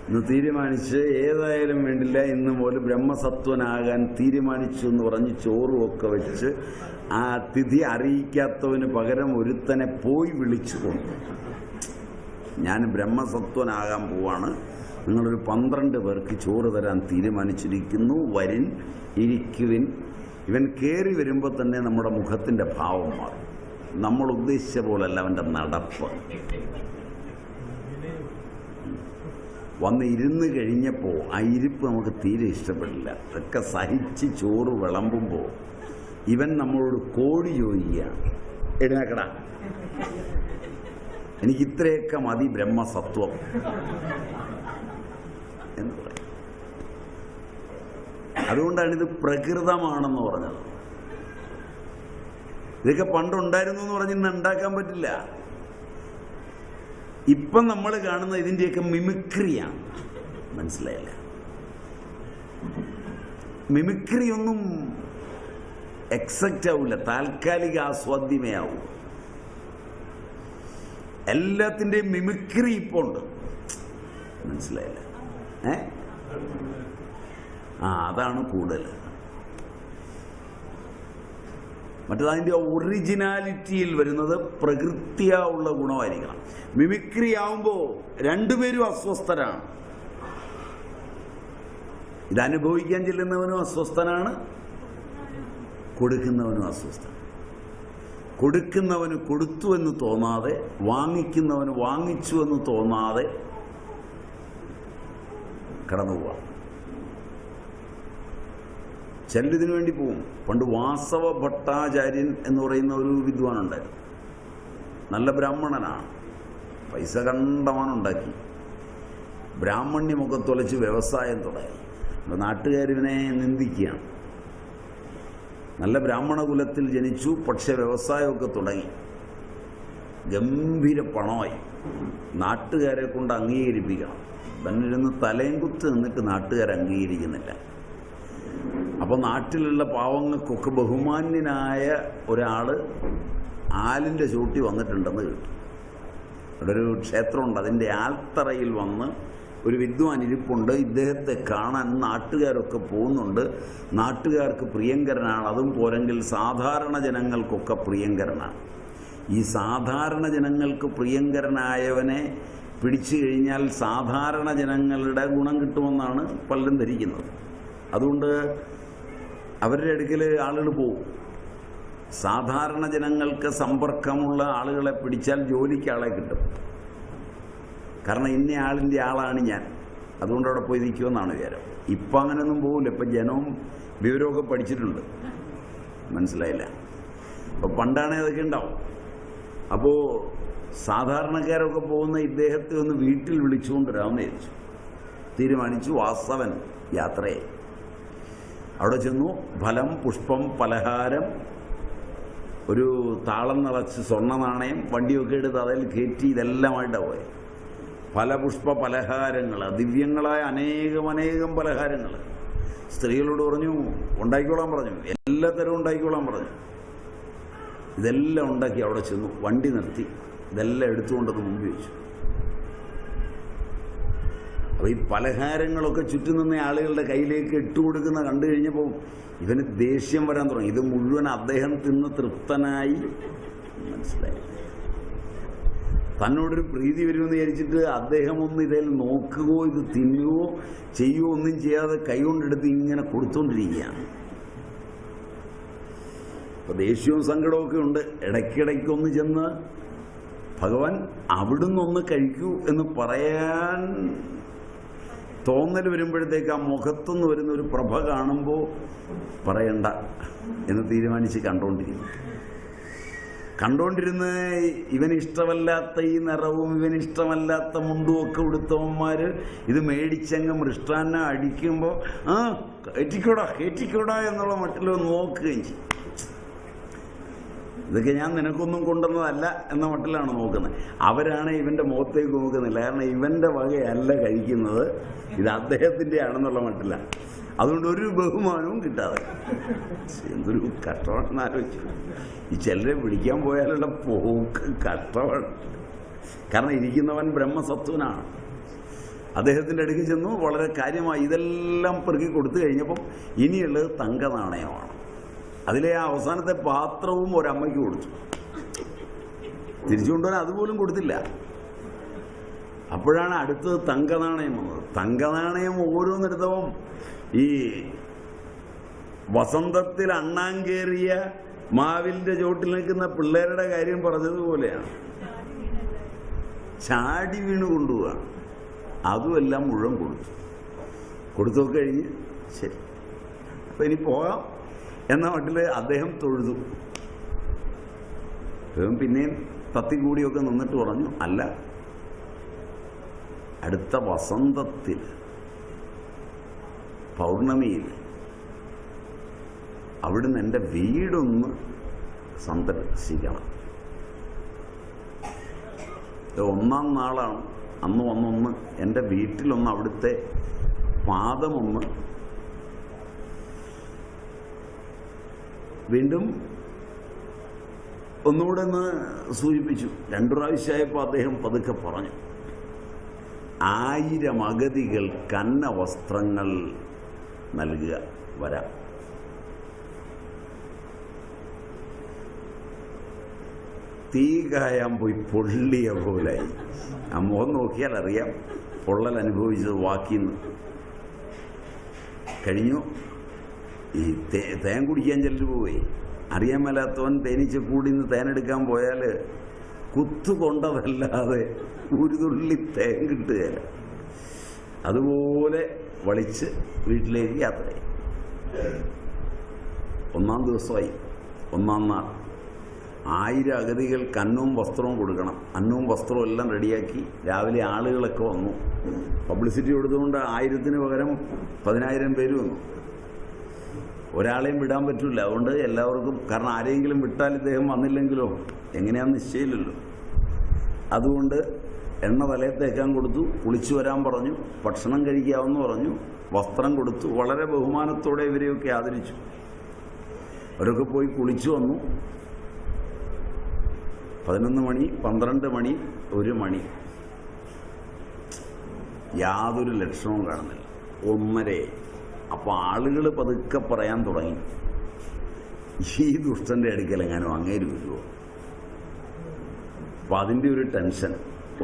ഇന്ന് തീരുമാനിച്ച് ഏതായാലും വേണ്ടില്ല, ഇന്ന് മുതൽ ബ്രഹ്മസത്വനാകാൻ തീരുമാനിച്ചു എന്ന് പറഞ്ഞ് ചോറുമൊക്കെ വെച്ച് ആ തിഥി അറിയിക്കാത്തവന് പകരം ഒരുത്തനെ പോയി വിളിച്ചു കൊണ്ടു. ഞാൻ ബ്രഹ്മസത്വനാകാൻ പോവാണ്, നിങ്ങളൊരു 12 പേർക്ക് ചോറ് തരാൻ തീരുമാനിച്ചിരിക്കുന്നു, വരിൻ, ഇരിക്കുവിൻ. ഇവൻ കയറി വരുമ്പോൾ തന്നെ നമ്മുടെ മുഖത്തിൻ്റെ ഭാവം മാറും. നമ്മൾ ഉദ്ദേശിച്ച പോലല്ല അവൻ്റെ നടപ്പ്. വന്ന് ഇരുന്ന് കഴിഞ്ഞപ്പോൾ ആ ഇരിപ്പ് നമുക്ക് തീരെ ഇഷ്ടപ്പെടില്ല. അതൊക്കെ സഹിച്ച് ചോറ് വിളമ്പുമ്പോൾ ഇവൻ നമ്മളോട് കോഴി ചോദിക്കുക, എഴുന്നേക്കടാ, എനിക്ക് ഇത്രയൊക്കെ മതി ബ്രഹ്മസത്വം എന്ന് പറയും. അതുകൊണ്ടാണിത് പ്രകൃതമാണെന്ന് പറഞ്ഞത്. ഇതൊക്കെ പണ്ടുണ്ടായിരുന്നു എന്ന് പറഞ്ഞ് ഇന്ന് ഉണ്ടാക്കാൻ പറ്റില്ല. ഇപ്പം നമ്മൾ കാണുന്ന ഇതിൻ്റെയൊക്കെ മിമിക്രിയാണ്. മനസ്സിലായില്ല? മിമിക്രി ഒന്നും എക്സെക്റ്റ് ആവില്ല, താൽക്കാലിക ആസ്വാദ്യമേ ആവും. എല്ലാത്തിൻ്റെയും മിമിക്രി ഇപ്പോൾ ഉണ്ട്. മനസ്സിലായില്ല? അതാണ് കൂടുതൽ. മറ്റത് അതിൻ്റെ ഒറിജിനാലിറ്റിയിൽ വരുന്നത് പ്രകൃത്യാ ഉള്ള ഗുണമായിരിക്കണം. മിമിക്രി ആവുമ്പോൾ രണ്ടുപേരും അസ്വസ്ഥരാണ്. ഇതനുഭവിക്കാൻ ചെല്ലുന്നവനും അസ്വസ്ഥനാണ്, കൊടുക്കുന്നവനും അസ്വസ്ഥൻ. കൊടുക്കുന്നവന് കൊടുത്തു എന്ന് തോന്നാതെ, വാങ്ങിക്കുന്നവന് വാങ്ങിച്ചു എന്ന് തോന്നാതെ കടന്നു പോവാം. ചിലരിതിനു വേണ്ടി പോവും. പണ്ട് വാസവ ഭട്ടാചാര്യൻ എന്ന് പറയുന്ന ഒരു വിദ്വാനുണ്ടായിരുന്നു. നല്ല ബ്രാഹ്മണനാണ്, പൈസ കണ്ടമാനുണ്ടാക്കി, ബ്രാഹ്മണ്യമൊക്കെ തുലച്ച് വ്യവസായം തുടങ്ങി. അപ്പോൾ നാട്ടുകാരിവനെ നിന്ദിക്കുകയാണ്. നല്ല ബ്രാഹ്മണ കുലത്തിൽ ജനിച്ചു, പക്ഷെ വ്യവസായമൊക്കെ തുടങ്ങി, ഗംഭീര പണമായി, നാട്ടുകാരെ കൊണ്ട് അംഗീകരിപ്പിക്കണം. തന്നിരുന്ന് തലയും കുത്ത് നിന്നിട്ട് നാട്ടുകാരെ അംഗീകരിക്കുന്നില്ല. അപ്പോൾ നാട്ടിലുള്ള പാവങ്ങൾക്കൊക്കെ ബഹുമാന്യനായ ഒരാൾ ആലിൻ്റെ ചൂട്ടി വന്നിട്ടുണ്ടെന്ന് കേട്ടു. അവിടെ ഒരു ക്ഷേത്രമുണ്ട്, അതിൻ്റെ ആൽത്തറയിൽ വന്ന് ഒരു വിദ്വാൻ ഇരിപ്പുണ്ട്. ഇദ്ദേഹത്തെ കാണാൻ നാട്ടുകാരൊക്കെ പോകുന്നുണ്ട്. നാട്ടുകാർക്ക് പ്രിയങ്കരനാണ്. അതും പോരെങ്കിൽ സാധാരണ ജനങ്ങൾക്കൊക്കെ പ്രിയങ്കരനാണ്. ഈ സാധാരണ ജനങ്ങൾക്ക് പ്രിയങ്കരനായവനെ പിടിച്ചു കഴിഞ്ഞാൽ സാധാരണ ജനങ്ങളുടെ ഗുണം കിട്ടുമെന്നാണ് പലരും ധരിക്കുന്നത്. അതുകൊണ്ട് അവരുടെ അടുക്കൽ ആളുകൾ പോകും. സാധാരണ ജനങ്ങൾക്ക് സമ്പർക്കമുള്ള ആളുകളെ പിടിച്ചാൽ ജോലിക്ക് ആളെ കിട്ടും. കാരണം ഇന്ന ആളിൻ്റെ ആളാണ് ഞാൻ, അതുകൊണ്ട് അവിടെ പോയി നിൽക്കുമെന്നാണ് വിചാരം. ഇപ്പം അങ്ങനെയൊന്നും പോകില്ല. ഇപ്പം ജനവും വിവരമൊക്കെ പഠിച്ചിട്ടുണ്ട്. മനസ്സിലായില്ല? അപ്പോൾ പണ്ടാണേ അതൊക്കെ ഉണ്ടാവും. അപ്പോൾ സാധാരണക്കാരൊക്കെ പോകുന്ന ഇദ്ദേഹത്തെ ഒന്ന് വീട്ടിൽ വിളിച്ചുകൊണ്ടുവരാമെന്ന് വിചാരിച്ചു. തീരുമാനിച്ചു. വാസവൻ യാത്രയായി. അവിടെ ചെന്നു. ഫലം, പുഷ്പം, പലഹാരം, ഒരു താളം നിറച്ച് സ്വർണ്ണ നാണയം, വണ്ടിയൊക്കെ എടുത്ത് അതിൽ കയറ്റി ഇതെല്ലാമായിട്ടാണ് പോയത്. ഫലപുഷ്പ പലഹാരങ്ങൾ, ദിവ്യങ്ങളായ അനേകം പലഹാരങ്ങൾ. സ്ത്രീകളോട് പറഞ്ഞു ഉണ്ടാക്കിക്കോളാൻ പറഞ്ഞു, എല്ലാ തരവും ഉണ്ടാക്കിക്കോളാൻ പറഞ്ഞു. ഇതെല്ലാം ഉണ്ടാക്കി അവിടെ ചെന്നു. വണ്ടി നിർത്തി, ഇതെല്ലാം എടുത്തുകൊണ്ടത് മുമ്പിൽ വെച്ചു. അപ്പോൾ ഈ പലഹാരങ്ങളൊക്കെ ചുറ്റും നിന്ന ആളുകളുടെ കയ്യിലേക്ക് ഇട്ടുകൊടുക്കുന്ന കണ്ടു കഴിഞ്ഞപ്പോൾ ഇവന് ദേഷ്യം വരാൻ തുടങ്ങി. ഇത് മുഴുവൻ അദ്ദേഹം തിന്ന് തൃപ്തനായി. മനസ്സിലായി? തന്നോടൊരു പ്രീതി വരുമെന്ന് വിചാരിച്ചിട്ട് അദ്ദേഹം ഒന്ന് ഇതിൽ നോക്കുകയോ ഇത് തിന്നുകയോ ചെയ്യുകയോ ഒന്നും ചെയ്യാതെ കൈകൊണ്ടെടുത്ത് ഇങ്ങനെ കൊടുത്തുകൊണ്ടിരിക്കുകയാണ്. അപ്പോൾ ദേഷ്യവും സങ്കടമൊക്കെ ഉണ്ട്. ഇടയ്ക്കിടയ്ക്കൊന്ന് ചെന്ന് ഭഗവാൻ അവിടുന്ന് ഒന്ന് കഴിക്കൂ എന്ന് പറയാൻ തോന്നൽ വരുമ്പോഴത്തേക്ക് ആ മുഖത്തുനിന്ന് വരുന്ന ഒരു പ്രഭ കാണുമ്പോൾ പറയണ്ട എന്ന് തീരുമാനിച്ച് കണ്ടുകൊണ്ടിരുന്ന് ഇവനിഷ്ടമല്ലാത്ത ഈ നിറവും ഇവനിഷ്ടമല്ലാത്ത മുണ്ടും ഒക്കെ ഉടുത്തവന്മാർ ഇത് മേടിച്ചങ്ങ് മൃഷ്ടാന്നം അടിക്കുമ്പോൾ കയറ്റിക്കൂടാ എന്നുള്ള മട്ടിലോ നോക്കുകയും ചെയ്യും. ഇതൊക്കെ ഞാൻ നിനക്കൊന്നും കൊണ്ടുവന്നതല്ല എന്ന മട്ടിലാണ് നോക്കുന്നത്. അവരാണ് ഇവൻ്റെ മുഖത്തേക്ക് നോക്കുന്നില്ല. കാരണം ഇവൻ്റെ വകയല്ല കഴിക്കുന്നത്, ഇത് അദ്ദേഹത്തിൻ്റെ ആണെന്നുള്ള മട്ടിലാണ്. അതുകൊണ്ട് ഒരു ബഹുമാനവും കിട്ടാതെ എന്തൊരു കഷ്ടമാണെന്ന് ആലോചിച്ചു. ഈ ചിലരെ പിടിക്കാൻ പോയാലുള്ള പോക്ക് കഷ്ടമാണ്. കാരണം ഇരിക്കുന്നവൻ ബ്രഹ്മസത്വനാണ്. അദ്ദേഹത്തിൻ്റെ അടുക്ക് ചെന്നു. വളരെ കാര്യമായി ഇതെല്ലാം പെറുക്കി കൊടുത്തു കഴിഞ്ഞപ്പം ഇനിയുള്ളത് തങ്ക നാണയമാണ്. അതിലെ ആ അവസാനത്തെ പാത്രവും ഒരമ്മയ്ക്ക് കൊടുത്തു. തിരിച്ചു കൊണ്ടുവരാൻ അതുപോലും കൊടുത്തില്ല. അപ്പോഴാണ് അടുത്തത് തങ്കനാണയം വന്നത്. തങ്കനാണയം ഓരോന്നെടുത്തവും ഈ വസന്തത്തിൽ അണ്ണാങ്കേറിയ മാവിൻ്റെ ചോട്ടിൽ നിൽക്കുന്ന പിള്ളേരുടെ കാര്യം പറഞ്ഞതുപോലെയാണ്. ചാടി വീണ് കൊണ്ടുപോവാണ്. അതുമെല്ലാം മുഴുവൻ കൊടുത്തൊക്കെ കഴിഞ്ഞ് ശരി അപ്പം ഇനി പോകാം എന്ന മട്ടിൽ അദ്ദേഹം തൊഴുതു. പിന്നെയും തത്തിക്കൂടിയൊക്കെ നിന്നിട്ട് പറഞ്ഞു, അല്ല, അടുത്ത വസന്തത്തിൽ പൗർണമിയിൽ അവിടുന്ന് എൻ്റെ വീടൊന്ന് സന്ദർശിക്കണം. ഒന്നാം നാളാണ്, അന്ന് വന്നൊന്ന് എൻ്റെ വീട്ടിലൊന്ന് അവിടുത്തെ പാദമൊന്ന് വീണ്ടും ഒന്നുകൂടെ ഒന്ന് സൂചിപ്പിച്ചു. 2 പ്രാവശ്യമായപ്പോൾ അദ്ദേഹം പതുക്കെ പറഞ്ഞു, 1000 അഗതികൾ കന്ന വസ്ത്രങ്ങൾ നൽകുക, വരാം. തീ കായാൻ പോയി പൊള്ളിയ പോലായി. ആ മുഖം നോക്കിയാൽ അറിയാം പൊള്ളൽ അനുഭവിച്ചത് വാക്കിന്ന്. കഴിഞ്ഞു. ഈ തേൻ കുടിക്കാൻ ചെല്ലു പോയി. അറിയാൻ മേലാത്തവൻ തേനീച്ച കൂടി നിന്ന് തേനെടുക്കാൻ പോയാൽ കുത്തുകൊണ്ടതല്ലാതെ ഒരു തുള്ളി തേൻ കിട്ടുകയില്ല. അതുപോലെ വളിച്ച് വീട്ടിലേക്ക് യാത്രയായി. 1-ാം ദിവസമായി, 1-ാം നാൾ. 1000 അഗതികൾക്ക് അന്നവും വസ്ത്രവും കൊടുക്കണം. അന്നവും വസ്ത്രവും എല്ലാം റെഡിയാക്കി രാവിലെ ആളുകളൊക്കെ വന്നു. പബ്ലിസിറ്റി കൊടുത്തുകൊണ്ട് 1000-ന് പകരം 10,000 പേര് വന്നു. ഒരാളെയും വിടാൻ പറ്റില്ല. അതുകൊണ്ട് എല്ലാവർക്കും, കാരണം ആരെങ്കിലും വിട്ടാൽ ഇദ്ദേഹം വന്നില്ലെങ്കിലോ എങ്ങനെയാണെന്ന് നിശ്ചയമില്ലല്ലോ. അതുകൊണ്ട് എണ്ണ തലയിൽ തേക്കാൻ കൊടുത്തു, കുളിച്ചു വരാൻ പറഞ്ഞു, ഭക്ഷണം കഴിക്കാമെന്ന് പറഞ്ഞു, വസ്ത്രം കൊടുത്തു. വളരെ ബഹുമാനത്തോടെ ഇവരെയൊക്കെ ആദരിച്ചു. അവരൊക്കെ പോയി കുളിച്ചു വന്നു. 11 മണി, 12 മണി, 1 മണി. യാതൊരു ലക്ഷണവും കാണുന്നില്ല. 1:30. അപ്പോൾ ആളുകൾ പതുക്കെ പറയാൻ തുടങ്ങി, ഈ ദുഷ്ടൻ്റെ അടുക്കലെങ്ങാനും അങ്ങേര് വരുമോ. അപ്പം അതിൻ്റെ ഒരു ടെൻഷൻ.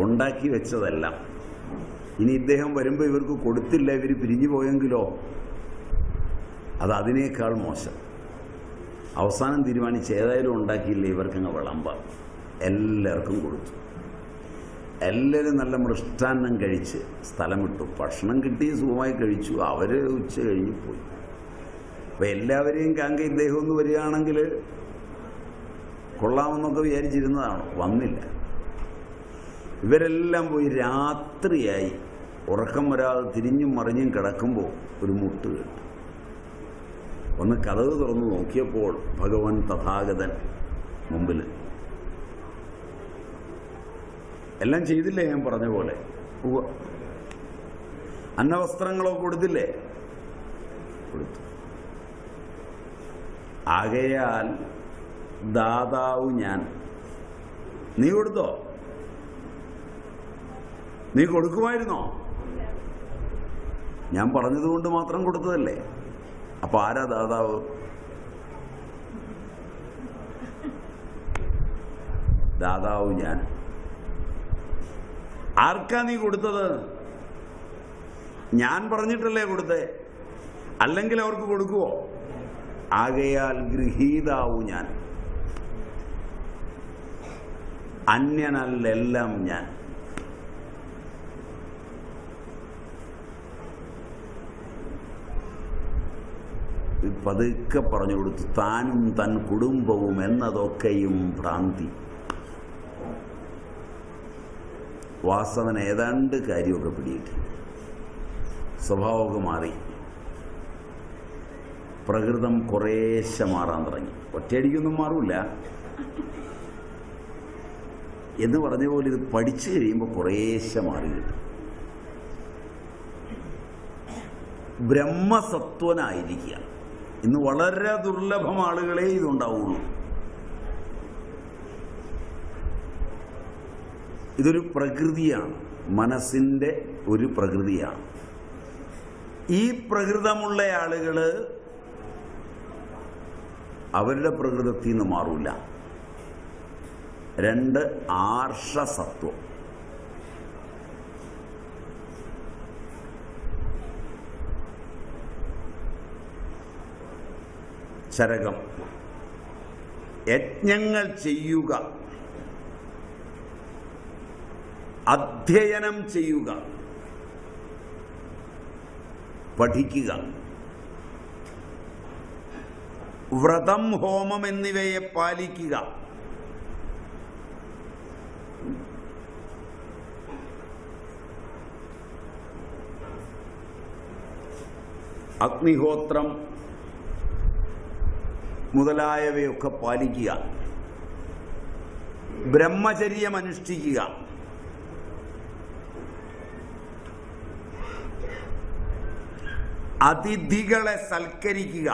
ഉണ്ടാക്കി വെച്ചതെല്ലാം ഇനി ഇദ്ദേഹം വരുമ്പോൾ ഇവർക്ക് കൊടുത്തില്ല, ഇവർ പിരിഞ്ഞു പോയെങ്കിലോ, അതിനേക്കാൾ മോശം. അവസാനം തീരുമാനിച്ച് ഏതായാലും ഉണ്ടാക്കിയില്ല, ഇവർക്കങ്ങ് വിളമ്പാം. എല്ലാവർക്കും കൊടുത്തു. എല്ലാവരും നല്ല മൃഷ്ടാന്നം കഴിച്ച് സ്ഥലം വിട്ടു. ഭക്ഷണം കിട്ടി, സുഖമായി കഴിച്ചു. അവർ ഉച്ച കഴിഞ്ഞ് പോയി. അപ്പം എല്ലാവരെയും കാങ്ക ഇദ്ദേഹം ഒന്ന് വരികയാണെങ്കിൽ കൊള്ളാമെന്നൊക്കെ വിചാരിച്ചിരുന്നതാണ്. വന്നില്ല. ഇവരെല്ലാം പോയി. രാത്രിയായി. ഉറക്കം വരാതെ തിരിഞ്ഞും മറിഞ്ഞും കിടക്കുമ്പോൾ ഒരു മുട്ട് കേട്ടു. ഒന്ന് കതക് തുറന്ന് നോക്കിയപ്പോൾ ഭഗവാൻ തഥാഗതൻ മുമ്പിൽ. എല്ലാം ചെയ്തില്ലേ ഞാൻ പറഞ്ഞ പോലെ? അന്നവസ്ത്രങ്ങളോ കൊടുത്തില്ലേ? കൊടുത്തു. ആകയാൽ ദാതാവ് ഞാൻ. നീ കൊടുത്തോ? നീ കൊടുക്കുമായിരുന്നോ? ഞാൻ പറഞ്ഞതുകൊണ്ട് മാത്രം കൊടുത്തതല്ലേ. അപ്പൊ ആരാ ദാതാവ്? ദാതാവ് ഞാൻ. ആർക്കാ നീ കൊടുത്തത്? ഞാൻ പറഞ്ഞിട്ടല്ലേ കൊടുത്തേ, അല്ലെങ്കിൽ അവർക്ക് കൊടുക്കുവോ? ആകയാൽ ഗൃഹീതാവു ഞാൻ, അന്യനല്ലെല്ലാം ഞാൻ. പതുക്കെ പറഞ്ഞു കൊടുത്തു. താനും തൻ കുടുംബവും എന്നതൊക്കെയും ഭ്രാന്തി. വാസവൻ ഏതാണ്ട് കാര്യമൊക്കെ പിടിയിട്ട് സ്വഭാവമൊക്കെ മാറി. പ്രകൃതം കുറേശ്ശെ മാറാൻ തുടങ്ങി. ഒറ്റയടിക്കൊന്നും മാറില്ല എന്ന് പറഞ്ഞ പോലെ ഇത് പഠിച്ചു കഴിയുമ്പോൾ കുറേശ്ശെ മാറി കിട്ടും. ബ്രഹ്മസത്വനായിരിക്കുക. ഇന്ന് വളരെ ദുർലഭം ആളുകളെ ഇതുണ്ടാവുള്ളൂ. ഇതൊരു പ്രകൃതിയാണ്, മനസ്സിൻ്റെ ഒരു പ്രകൃതിയാണ്. ഈ പ്രകൃതമുള്ള ആളുകൾ അവരുടെ പ്രകൃതത്തിൽ നിന്ന് മാറൂല. 2 ആർഷസത്വം. ചരകം. യജ്ഞങ്ങൾ ചെയ്യുക, അധ്യയനം ചെയ്യുക, പഠിക്കുക, വ്രതം, ഹോമം എന്നിവയെ പാലിക്കുക, അഗ്നിഹോത്രം മുതലായവയൊക്കെ പാലിക്കുക, ബ്രഹ്മചര്യം അനുഷ്ഠിക്കുക, അതിഥികളെ സൽക്കരിക്കുക,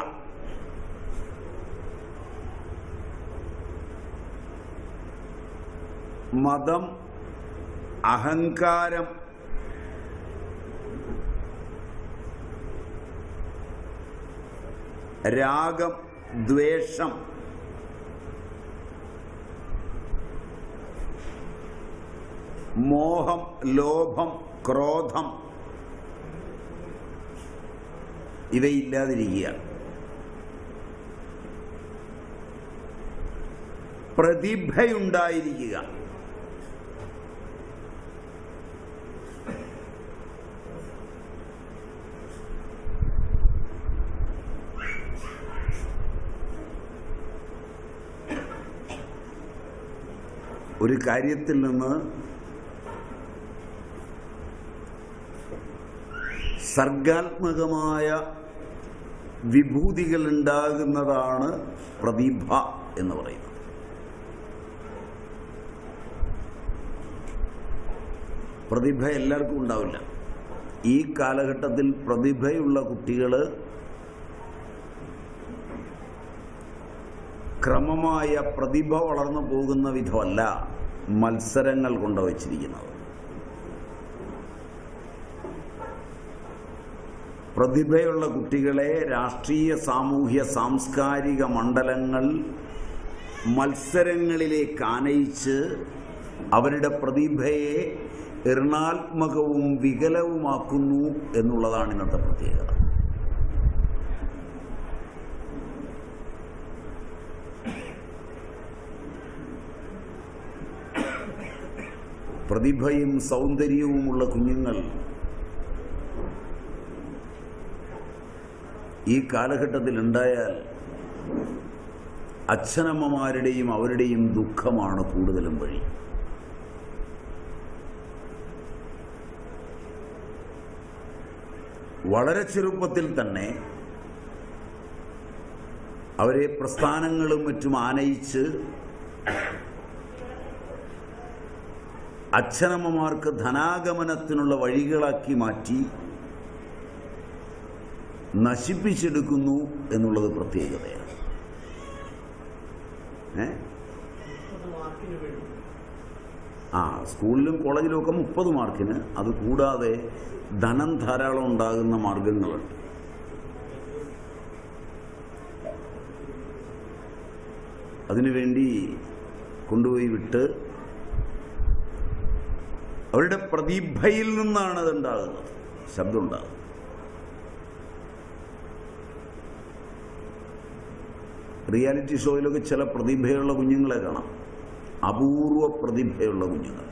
മതം, അഹങ്കാരം, രാഗം, ദ്വേഷം, മോഹം, ലോഭം, ക്രോധം ഇവയില്ലാതിരിക്കുക. പ്രതിഭയുണ്ടായിരിക്കുക. ഒരു കാര്യത്തിൽ നിന്ന് സർഗാത്മകമായ വിഭൂതികൾ ഉണ്ടാകുന്നതാണ് പ്രതിഭ എന്ന് പറയുന്നത്. പ്രതിഭ എല്ലാവർക്കും ഉണ്ടാവില്ല. ഈ കാലഘട്ടത്തിൽ പ്രതിഭയുള്ള കുട്ടികൾ ക്രമമായ പ്രതിഭ വളർന്നു പോകുന്ന വിധമല്ല മത്സരങ്ങൾ കൊണ്ടുവച്ചിരിക്കുന്നത്. പ്രതിഭയുള്ള കുട്ടികളെ രാഷ്ട്രീയ, സാമൂഹ്യ, സാംസ്കാരിക മണ്ഡലങ്ങൾ മത്സരങ്ങളിലേക്ക് ആനയിച്ച് അവരുടെ പ്രതിഭയെ ഋണാത്മകവും വികലവുമാക്കുന്നു എന്നുള്ളതാണ് ഇന്നത്തെ പ്രത്യേകത. പ്രതിഭയും സൗന്ദര്യവുമുള്ള കുഞ്ഞുങ്ങൾ ഈ കാലഘട്ടത്തിൽ ഉണ്ടായാൽ അച്ഛനമ്മമാരുടെയും അവരുടെയും ദുഃഖമാണ് കൂടുതലും വഴി. വളരെ ചെറുപ്പത്തിൽ തന്നെ അവരെ പ്രസ്ഥാനങ്ങളും മറ്റും ആനയിച്ച് അച്ഛനമ്മമാർക്ക് ധനാഗമനത്തിനുള്ള വഴികളാക്കി മാറ്റി നശിപ്പിച്ചെടുക്കുന്നു എന്നുള്ളത് പ്രത്യേകതയാണ്. സ്കൂളിലും കോളേജിലും ഒക്കെ 30 മാർക്കിന്, അത് കൂടാതെ ധനം ധാരാളം ഉണ്ടാകുന്ന മാർഗങ്ങളുണ്ട്. അതിനുവേണ്ടി കൊണ്ടുപോയി വിട്ട് അവരുടെ പ്രതിഭയിൽ നിന്നാണ് അതുണ്ടാകുന്നത്, ശബ്ദം ഉണ്ടാകുന്നത്. റിയാലിറ്റി ഷോയിലൊക്കെ ചില പ്രതിഭയുള്ള കുഞ്ഞുങ്ങളെ കാണാം, അപൂർവ പ്രതിഭയുള്ള കുഞ്ഞുങ്ങൾ.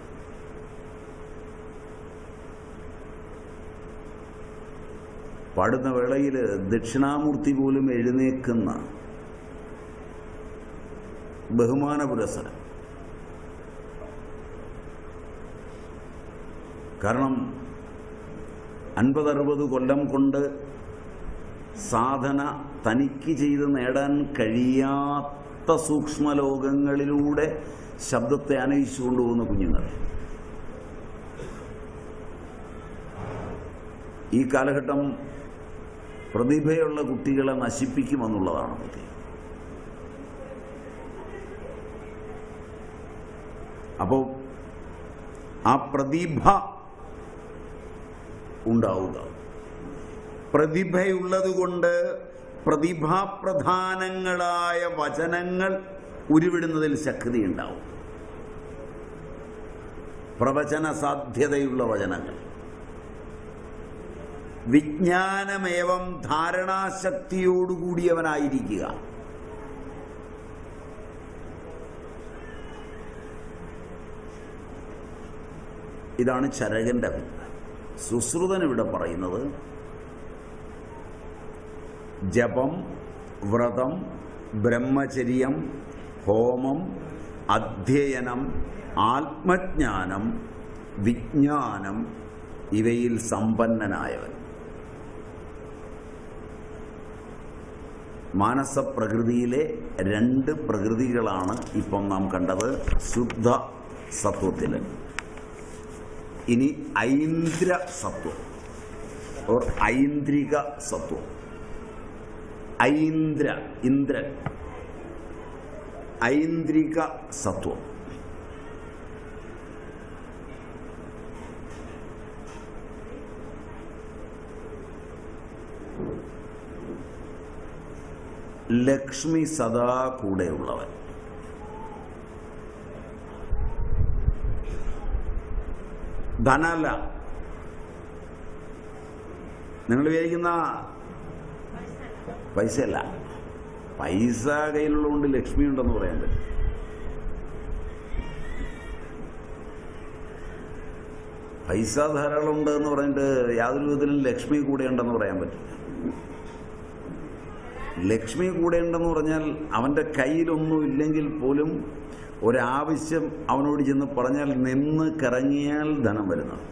പാടുന്ന വേളയിൽ ദക്ഷിണാമൂർത്തി പോലും എഴുന്നേക്കുന്ന ബഹുമാന പുരസ്സരം. കാരണം 50-60 കൊല്ലം കൊണ്ട് സാധന തനിക്ക് ചെയ്ത് നേടാൻ കഴിയാത്ത സൂക്ഷ്മലോകങ്ങളിലൂടെ ശബ്ദത്തെ ആനയിച്ചു കൊണ്ടുപോകുന്ന കുഞ്ഞുങ്ങൾ. ഈ കാലഘട്ടം പ്രതിഭയുള്ള കുട്ടികളെ നശിപ്പിക്കുമെന്നുള്ളതാണ് പ്രത്യേകം. അപ്പോൾ ആ പ്രതിഭ ഉണ്ടാവുക. പ്രതിഭയുള്ളതുകൊണ്ട് പ്രതിഭാപ്രധാനങ്ങളായ വചനങ്ങൾ ഉരുവിടുന്നതിൽ ശക്തിയുണ്ടാവും. പ്രവചന സാധ്യതയുള്ള വചനങ്ങൾ. വിജ്ഞാനമേവം ധാരണാശക്തിയോടുകൂടിയവനായിരിക്കുക. ഇതാണ് ചരകന്റെ അഭിപ്രായം. സുശ്രുതൻ ഇവിടെ പറയുന്നത് ജപം, വ്രതം, ബ്രഹ്മചര്യം, ഹോമം, അധ്യയനം, ആത്മജ്ഞാനം, വിജ്ഞാനം ഇവയിൽ സമ്പന്നനായവൻ. മാനസപ്രകൃതിയിലെ 2 പ്രകൃതികളാണ് ഇപ്പം നാം കണ്ടത് ശുദ്ധ സത്വത്തിൽ. ഇനി ഐന്ദ്ര സത്വം ഓർ ഐന്ദ്രിക സത്വം. ഇന്ദ്രൻ ഐന്ദ്രിക സത്വം. ലക്ഷ്മി സദാ കൂടെയുള്ളവൻ. ധനല്ല. നിങ്ങൾ വിചാരിക്കുന്ന പൈസയല്ല. പൈസ കയ്യിലുള്ളതുകൊണ്ട് ലക്ഷ്മി ഉണ്ടെന്ന് പറയാൻ പറ്റും. പൈസ ധാരാളം ഉണ്ട് എന്ന് പറഞ്ഞിട്ട് യാതൊരു വിധത്തിലും ലക്ഷ്മി കൂടെ ഉണ്ടെന്ന് പറയാൻ പറ്റില്ല. ലക്ഷ്മി കൂടെ ഉണ്ടെന്ന് പറഞ്ഞാൽ അവൻ്റെ കയ്യിലൊന്നും ഇല്ലെങ്കിൽ പോലും ഒരാവശ്യം അവനോട് ചെന്ന് പറഞ്ഞാൽ നിന്ന് കറങ്ങിയാൽ ധനം വരുന്നത്.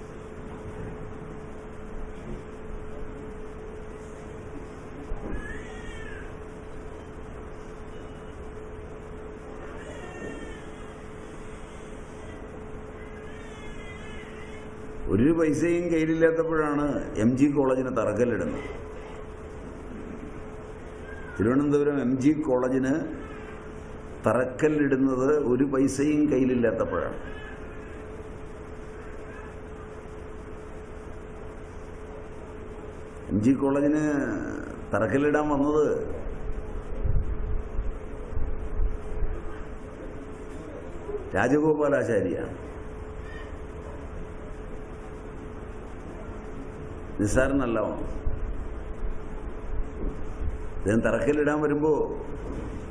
ഒരു പൈസയും കയ്യിലില്ലാത്തപ്പോഴാണ് MG കോളേജിന് തറക്കല്ലിടുന്നത്. തിരുവനന്തപുരം MG കോളേജിന് തറക്കല്ലിടുന്നത് ഒരു പൈസയും കയ്യിലില്ലാത്തപ്പോഴാണ്. MG കോളേജിന് തറക്കല്ലിടാൻ വന്നത് രാജഗോപാലാചാര്യാണ്. നിസ്സാരനല്ല. അദ്ദേഹം തറക്കല്ലിടാൻ വരുമ്പോൾ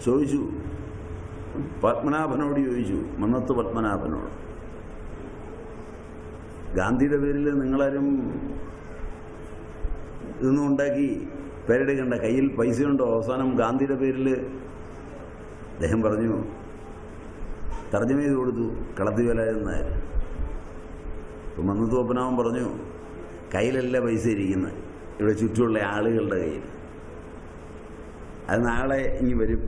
ചോദിച്ചു, പത്മനാഭനോട് ചോദിച്ചു, മന്നത്ത് പത്മനാഭനോട്, ഗാന്ധിയുടെ പേരിൽ നിങ്ങളാരും ഇതൊന്നും ഉണ്ടാക്കി പേരെടുക്കണ്ട, കയ്യിൽ പൈസയുണ്ടോ? അവസാനം ഗാന്ധിയുടെ പേരിൽ അദ്ദേഹം പറഞ്ഞു, തർജ്ജമ ചെയ്ത് കൊടുത്തു, കളത്തിവേലായുധൻ നായർ. ഇപ്പം മന്നത്ത് പത്മനാഭൻ പറഞ്ഞു, കയ്യിലല്ല പൈസ ഇരിക്കുന്നത്, ഇവിടെ ചുറ്റുമുള്ള ആളുകളുടെ കയ്യിൽ. അത് നാളെ ഇനി വരും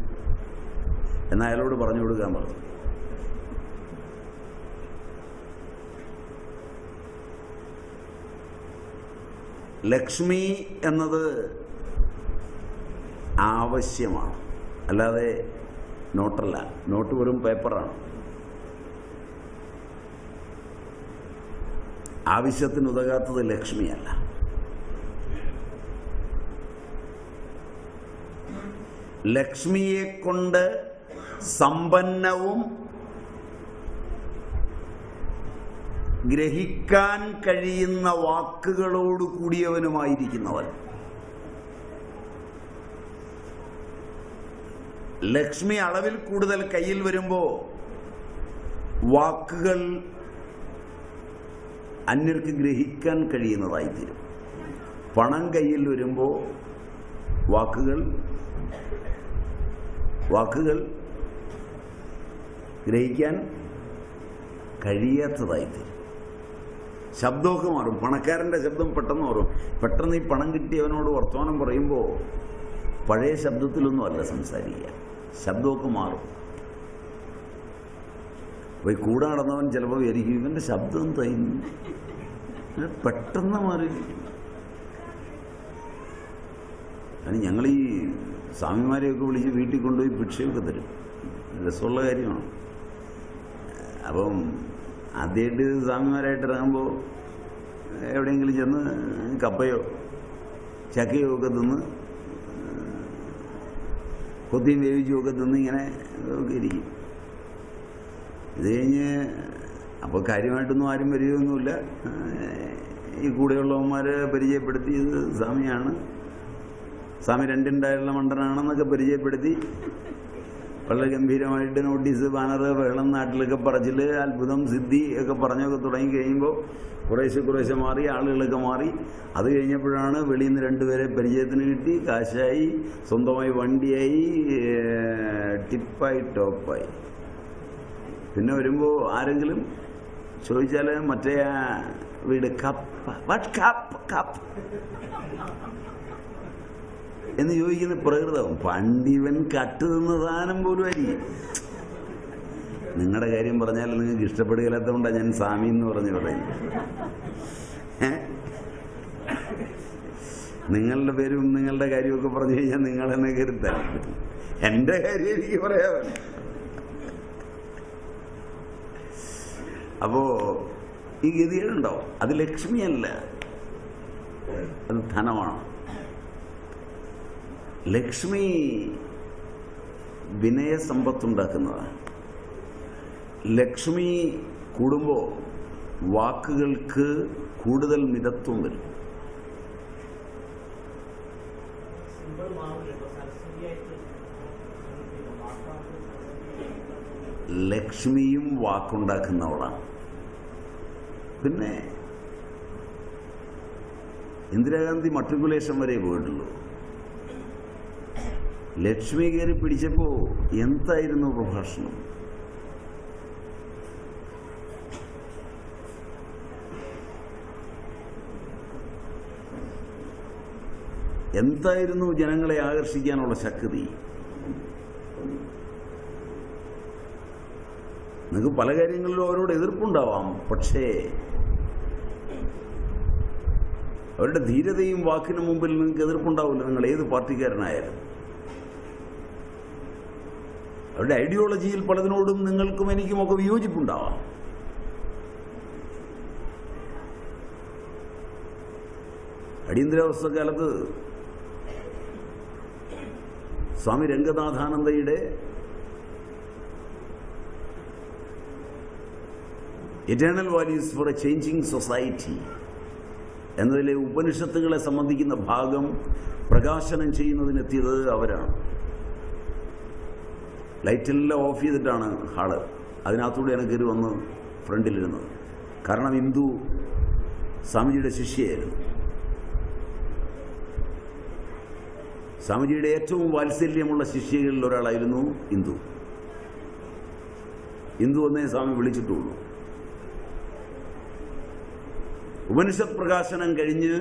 എന്ന് അയാളോട് പറഞ്ഞു കൊടുക്കാൻ പറഞ്ഞു. ലക്ഷ്മി എന്നത് ആവശ്യമാണ്, അല്ലാതെ നോട്ടല്ല. നോട്ട് വെറും പേപ്പറാണ്. ആവശ്യത്തിന് ഉതകാത്തത് ലക്ഷ്മിയല്ല. ലക്ഷ്മിയെ കൊണ്ട് സമ്പന്നവും ഗ്രഹിക്കാൻ കഴിയുന്ന വാക്കുകളോട് കൂടിയവനുമായിരിക്കുന്നവൻ. ലക്ഷ്മി അളവിൽ കൂടുതൽ കയ്യിൽ വരുമ്പോൾ വാക്കുകൾ അന്യർക്ക് ഗ്രഹിക്കാൻ കഴിയുന്നതായിത്തീരും. പണം കയ്യിൽ വരുമ്പോൾ വാക്കുകൾ ഗ്രഹിക്കാൻ കഴിയാത്തതായിത്തീരും. ശബ്ദമൊക്കെ മാറും. പണക്കാരൻ്റെ ശബ്ദം പെട്ടെന്ന് മാറും. പെട്ടെന്ന് ഈ പണം കിട്ടിയവനോട് വർത്തമാനം പറയുമ്പോൾ പഴയ ശബ്ദത്തിലൊന്നും അല്ല സംസാരിക്കുക, ശബ്ദമൊക്കെ മാറും. അപ്പോൾ ഈ കൂടെ നടന്നവൻ ചിലപ്പോൾ വിചാരിക്കും, ഇവൻ്റെ ശബ്ദം തയ്യുന്നു, പെട്ടെന്ന് മാറിയിരിക്കും. കാരണം ഞങ്ങൾ ഈ സ്വാമിമാരെയൊക്കെ വിളിച്ച് വീട്ടിൽ കൊണ്ടുപോയി ഭിക്ഷയൊക്കെ തരും, രസമുള്ള കാര്യമാണ്. അപ്പം ആദ്യമായിട്ട് സ്വാമിമാരായിട്ട് ഇറങ്ങുമ്പോൾ എവിടെയെങ്കിലും ചെന്ന് കപ്പയോ ചക്കയോ ഒക്കെ തിന്ന് കൊത്തിയും വേവിച്ചും ഒക്കെ തിന്ന് ഇങ്ങനെ ഒക്കെ ഇരിക്കും. ഇത് കഴിഞ്ഞ് അപ്പോൾ കാര്യമായിട്ടൊന്നും ആരും വരികയൊന്നുമില്ല. ഈ കൂടെയുള്ളവന്മാരെ പരിചയപ്പെടുത്തിയത് സ്വാമിയാണ്, സ്വാമി രണ്ടിണ്ടായുള്ള മണ്ടനാണെന്നൊക്കെ പരിചയപ്പെടുത്തി വളരെ ഗംഭീരമായിട്ട് നോട്ടീസ്, ബാനർ, ബഹളം, നാട്ടിലൊക്കെ പറച്ചിൽ, അത്ഭുതം, സിദ്ധി ഒക്കെ പറഞ്ഞൊക്കെ തുടങ്ങി കഴിയുമ്പോൾ കുറേശ്ശെ മാറി, ആളുകളൊക്കെ മാറി. അത് കഴിഞ്ഞപ്പോഴാണ് വെളിയിൽ നിന്ന് രണ്ടുപേരെ പരിചയത്തിന് കിട്ടി, കാശായി, സ്വന്തമായി വണ്ടിയായി, ടിപ്പായി, ടോപ്പായി. പിന്നെ വരുമ്പോൾ ആരെങ്കിലും ചോദിച്ചാൽ മറ്റേ വീട് കപ്പ് എന്ന് ചോദിക്കുന്ന പ്രകൃതം. പണ്ടിവൻ കട്ട് തിന്ന സാധനം പോലും ആയിരിക്കും. നിങ്ങളുടെ കാര്യം പറഞ്ഞാൽ നിങ്ങൾക്ക് ഇഷ്ടപ്പെടുകയില്ലാത്തതുകൊണ്ടാണ് ഞാൻ സ്വാമി എന്ന് പറയും. നിങ്ങളുടെ പേരും നിങ്ങളുടെ കാര്യമൊക്കെ പറഞ്ഞു കഴിഞ്ഞാൽ നിങ്ങളെന്നെ കരുത്താൻ. എൻ്റെ കാര്യം എനിക്ക് പറയാമല്ലോ. അപ്പോ ഈ ഗതികളുണ്ടാവും. അത് ലക്ഷ്മിയല്ല, അത് ധനമാണ്. ലക്ഷ്മി വിനയസമ്പത്തുണ്ടാക്കുന്നതാണ്. ലക്ഷ്മി കൂടുമ്പോൾ വാക്കുകൾക്ക് കൂടുതൽ മിതത്വം വരും. ലക്ഷ്മിയും വാക്കുണ്ടാക്കുന്നവളാണ്. പിന്നെ ഇന്ദിരാഗാന്ധി മട്രിക്കുലേഷൻ വരെ പോയിട്ടുള്ളൂ. ലക്ഷ്മി കയറി പിടിച്ചപ്പോൾ എന്തായിരുന്നു പ്രഭാഷണം? എന്തായിരുന്നു ജനങ്ങളെ ആകർഷിക്കാനുള്ള ശക്തി? നിങ്ങൾക്ക് പല കാര്യങ്ങളിലും അവരോട് എതിർപ്പുണ്ടാവാം, പക്ഷേ അവരുടെ ധീരതയും വാക്കിന് മുമ്പിൽ നിങ്ങൾക്ക് എതിർപ്പുണ്ടാവില്ല. നിങ്ങൾ ഏത് പാർട്ടിക്കാരനായാലും അവരുടെ ഐഡിയോളജിയിൽ പലതിനോടും നിങ്ങൾക്കും എനിക്കുമൊക്കെ വിയോജിപ്പുണ്ടാവാം. അടിയന്തരാവസ്ഥ കാലത്ത് സ്വാമി രംഗനാഥാനന്ദയുടെ eternal values for a changing society എന്നതിലെ ഉപനിഷത്തുകളെ സംബന്ധിക്കുന്ന ഭാഗം പ്രകാശനം ചെയ്യുന്നതിനെത്തിയത് അവരാണ്. ലൈറ്റെല്ലാം ഓഫ് ചെയ്തിട്ടാണ് ഹാള്. അതിനകത്തൂടെയാണ് കയറി വന്ന് ഫ്രണ്ടിലിരുന്നത്. കാരണം ഇന്ദു സ്വാമിജിയുടെ ശിഷ്യയായിരുന്നു. സ്വാമിജിയുടെ ഏറ്റവും വാത്സല്യമുള്ള ശിഷ്യകളിൽ ഒരാളായിരുന്നു ഇന്ദു. ഇന്ദു എന്നേ സ്വാമി വിളിച്ചിട്ടുള്ളൂ. ഉപനിഷത്ത് പ്രകാശനം കഴിഞ്ഞ്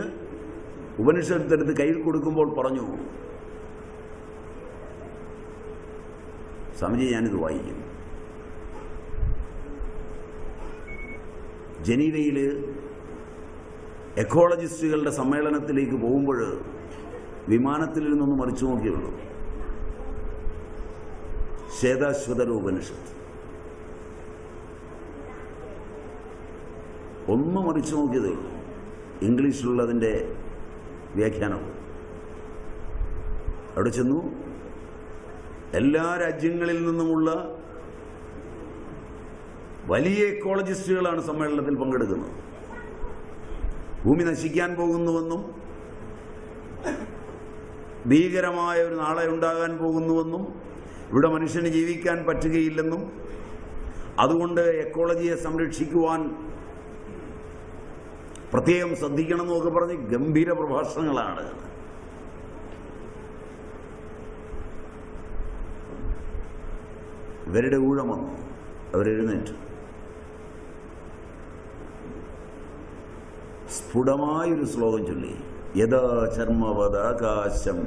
ഉപനിഷത്തെടുത്ത് കയ്യിൽ കൊടുക്കുമ്പോൾ പറഞ്ഞു, സ്വാമിജി ഞാനിത് വായിക്കും. ജനീവയിൽ എക്കോളജിസ്റ്റുകളുടെ സമ്മേളനത്തിലേക്ക് പോകുമ്പോൾ വിമാനത്തിൽ നിന്നൊന്ന് മറിച്ചു നോക്കിയുള്ളൂ. ശ്വേതാശ്വതര ഉപനിഷത്ത് ഒന്ന് മറിച്ചു നോക്കിയതേ ഉള്ളൂ. ഇംഗ്ലീഷിലുള്ളതിൻ്റെ വ്യാഖ്യാനം. അവിടെ ചെന്നു എല്ലാ രാജ്യങ്ങളിൽ നിന്നുമുള്ള വലിയ എക്കോളജിസ്റ്റുകളാണ് സമ്മേളനത്തിൽ പങ്കെടുക്കുന്നത്. ഭൂമി നശിക്കാൻ പോകുന്നുവെന്നും ഭീകരമായ ഒരു നാളെ ഉണ്ടാകാൻ പോകുന്നുവെന്നും ഇവിടെ മനുഷ്യന് ജീവിക്കാൻ പറ്റുകയില്ലെന്നും അതുകൊണ്ട് എക്കോളജിയെ സംരക്ഷിക്കുവാൻ പ്രത്യേകം ശ്രദ്ധിക്കണം എന്നൊക്കെ പറഞ്ഞ് ഗംഭീര പ്രഭാഷണങ്ങളാണ്. ഇവരുടെ ഊഴം വന്നു. അവരെഴുന്നേറ്റു. സ്ഫുടമായൊരു ശ്ലോകം ചൊല്ലി. യഥാ ചർമ്മവദാകാശം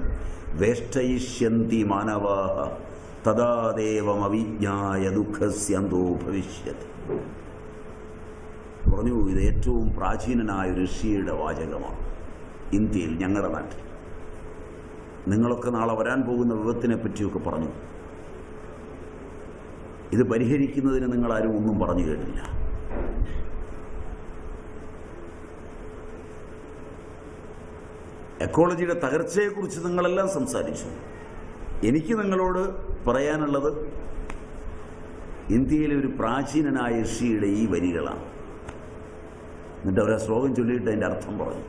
വേഷ്ടയിഷ്യന്തി മാനവാഹ തഥാ ദേവം അവിജ്ഞായ ദുഃഖസ്യന്തോ ഭവിഷ്യതി. പറഞ്ഞു, ഇത് ഏറ്റവും പ്രാചീനനായ ഋഷിയുടെ വാചകമാണ്. ഇന്ത്യയിൽ, ഞങ്ങളുടെ നാട്ടിൽ നിങ്ങളൊക്കെ നാളെ വരാൻ പോകുന്ന വിപത്തിനെ പറ്റിയൊക്കെ പറഞ്ഞു. ഇത് പരിഹരിക്കുന്നതിന് നിങ്ങളാരും ഒന്നും പറഞ്ഞു കേട്ടില്ല. എക്കോളജിയുടെ തകർച്ചയെക്കുറിച്ച് നിങ്ങളെല്ലാം സംസാരിച്ചു. എനിക്ക് നിങ്ങളോട് പറയാനുള്ളത് ഇന്ത്യയിലെ ഒരു പ്രാചീനനായ ഋഷിയുടെ ഈ വരികളാണ്. എന്നിട്ട് അവരെ ശ്ലോകം ചൊല്ലിയിട്ട് അതിൻ്റെ അർത്ഥം പറഞ്ഞു.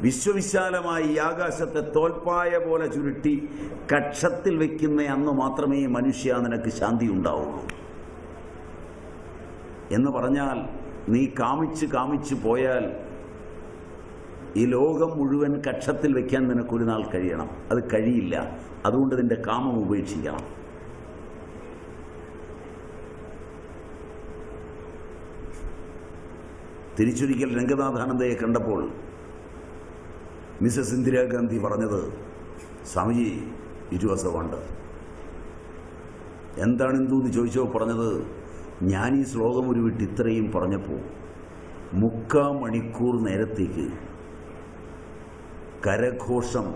വിശ്വവിശാലമായി ഈ ആകാശത്തെ തോൽപ്പായ പോലെ ചുരുട്ടി കക്ഷത്തിൽ വെക്കുന്ന അന്ന് മാത്രമേ മനുഷ്യ നിനക്ക് ശാന്തി ഉണ്ടാവുള്ളൂ എന്ന് പറഞ്ഞാൽ, നീ കാമിച്ച് കാമിച്ച് പോയാൽ ഈ ലോകം മുഴുവൻ കക്ഷത്തിൽ വെക്കാൻ നിനക്കൊരു നാൾ കഴിയണം. അത് കഴിയില്ല. അതുകൊണ്ട് നിന്റെ കാമം ഉപേക്ഷിക്കണം. തിരിച്ചൊരിക്കൽ രംഗനാഥാനന്ദയെ കണ്ടപ്പോൾ മിസസ് ഇന്ദിരാഗാന്ധി പറഞ്ഞത്, Swamiji it was A wonder. എന്താണ് എന്തെന്ന് ചോദിച്ചോ പറഞ്ഞത്, ഞാൻ ഈ ശ്ലോകം ഒരു വിട്ട് ഇത്രയും പറഞ്ഞപ്പോൾ 3/4 മണിക്കൂർ നേരത്തേക്ക് കരഘോഷം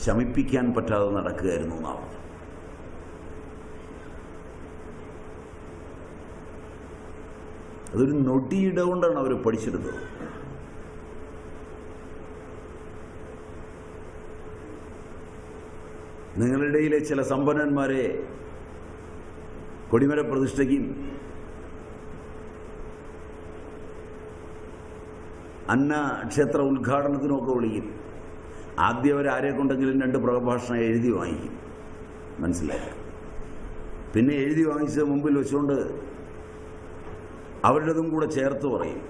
ശമിപ്പിക്കാൻ പറ്റാതെ നടക്കുകയായിരുന്നു എന്നാണ്. അതൊരു നൊടിയിട കൊണ്ടാണ് അവർ പഠിച്ചെടുത്തത്. നിങ്ങളിടയിലെ ചില സമ്പന്നന്മാരെ കൊടിമര പ്രതിഷ്ഠയ്ക്കും അന്ന ക്ഷേത്ര ഉദ്ഘാടനത്തിനുമൊക്കെ വിളിക്കും. ആദ്യം അവരാരെ കൊണ്ടെങ്കിലും 2 പ്രഭാഷണം എഴുതി വാങ്ങിക്കും. മനസ്സിലായില്ല. പിന്നെ എഴുതി വാങ്ങിച്ച് മുമ്പിൽ വെച്ചുകൊണ്ട് അവരുടേതും കൂടെ ചേർത്ത് പറയും.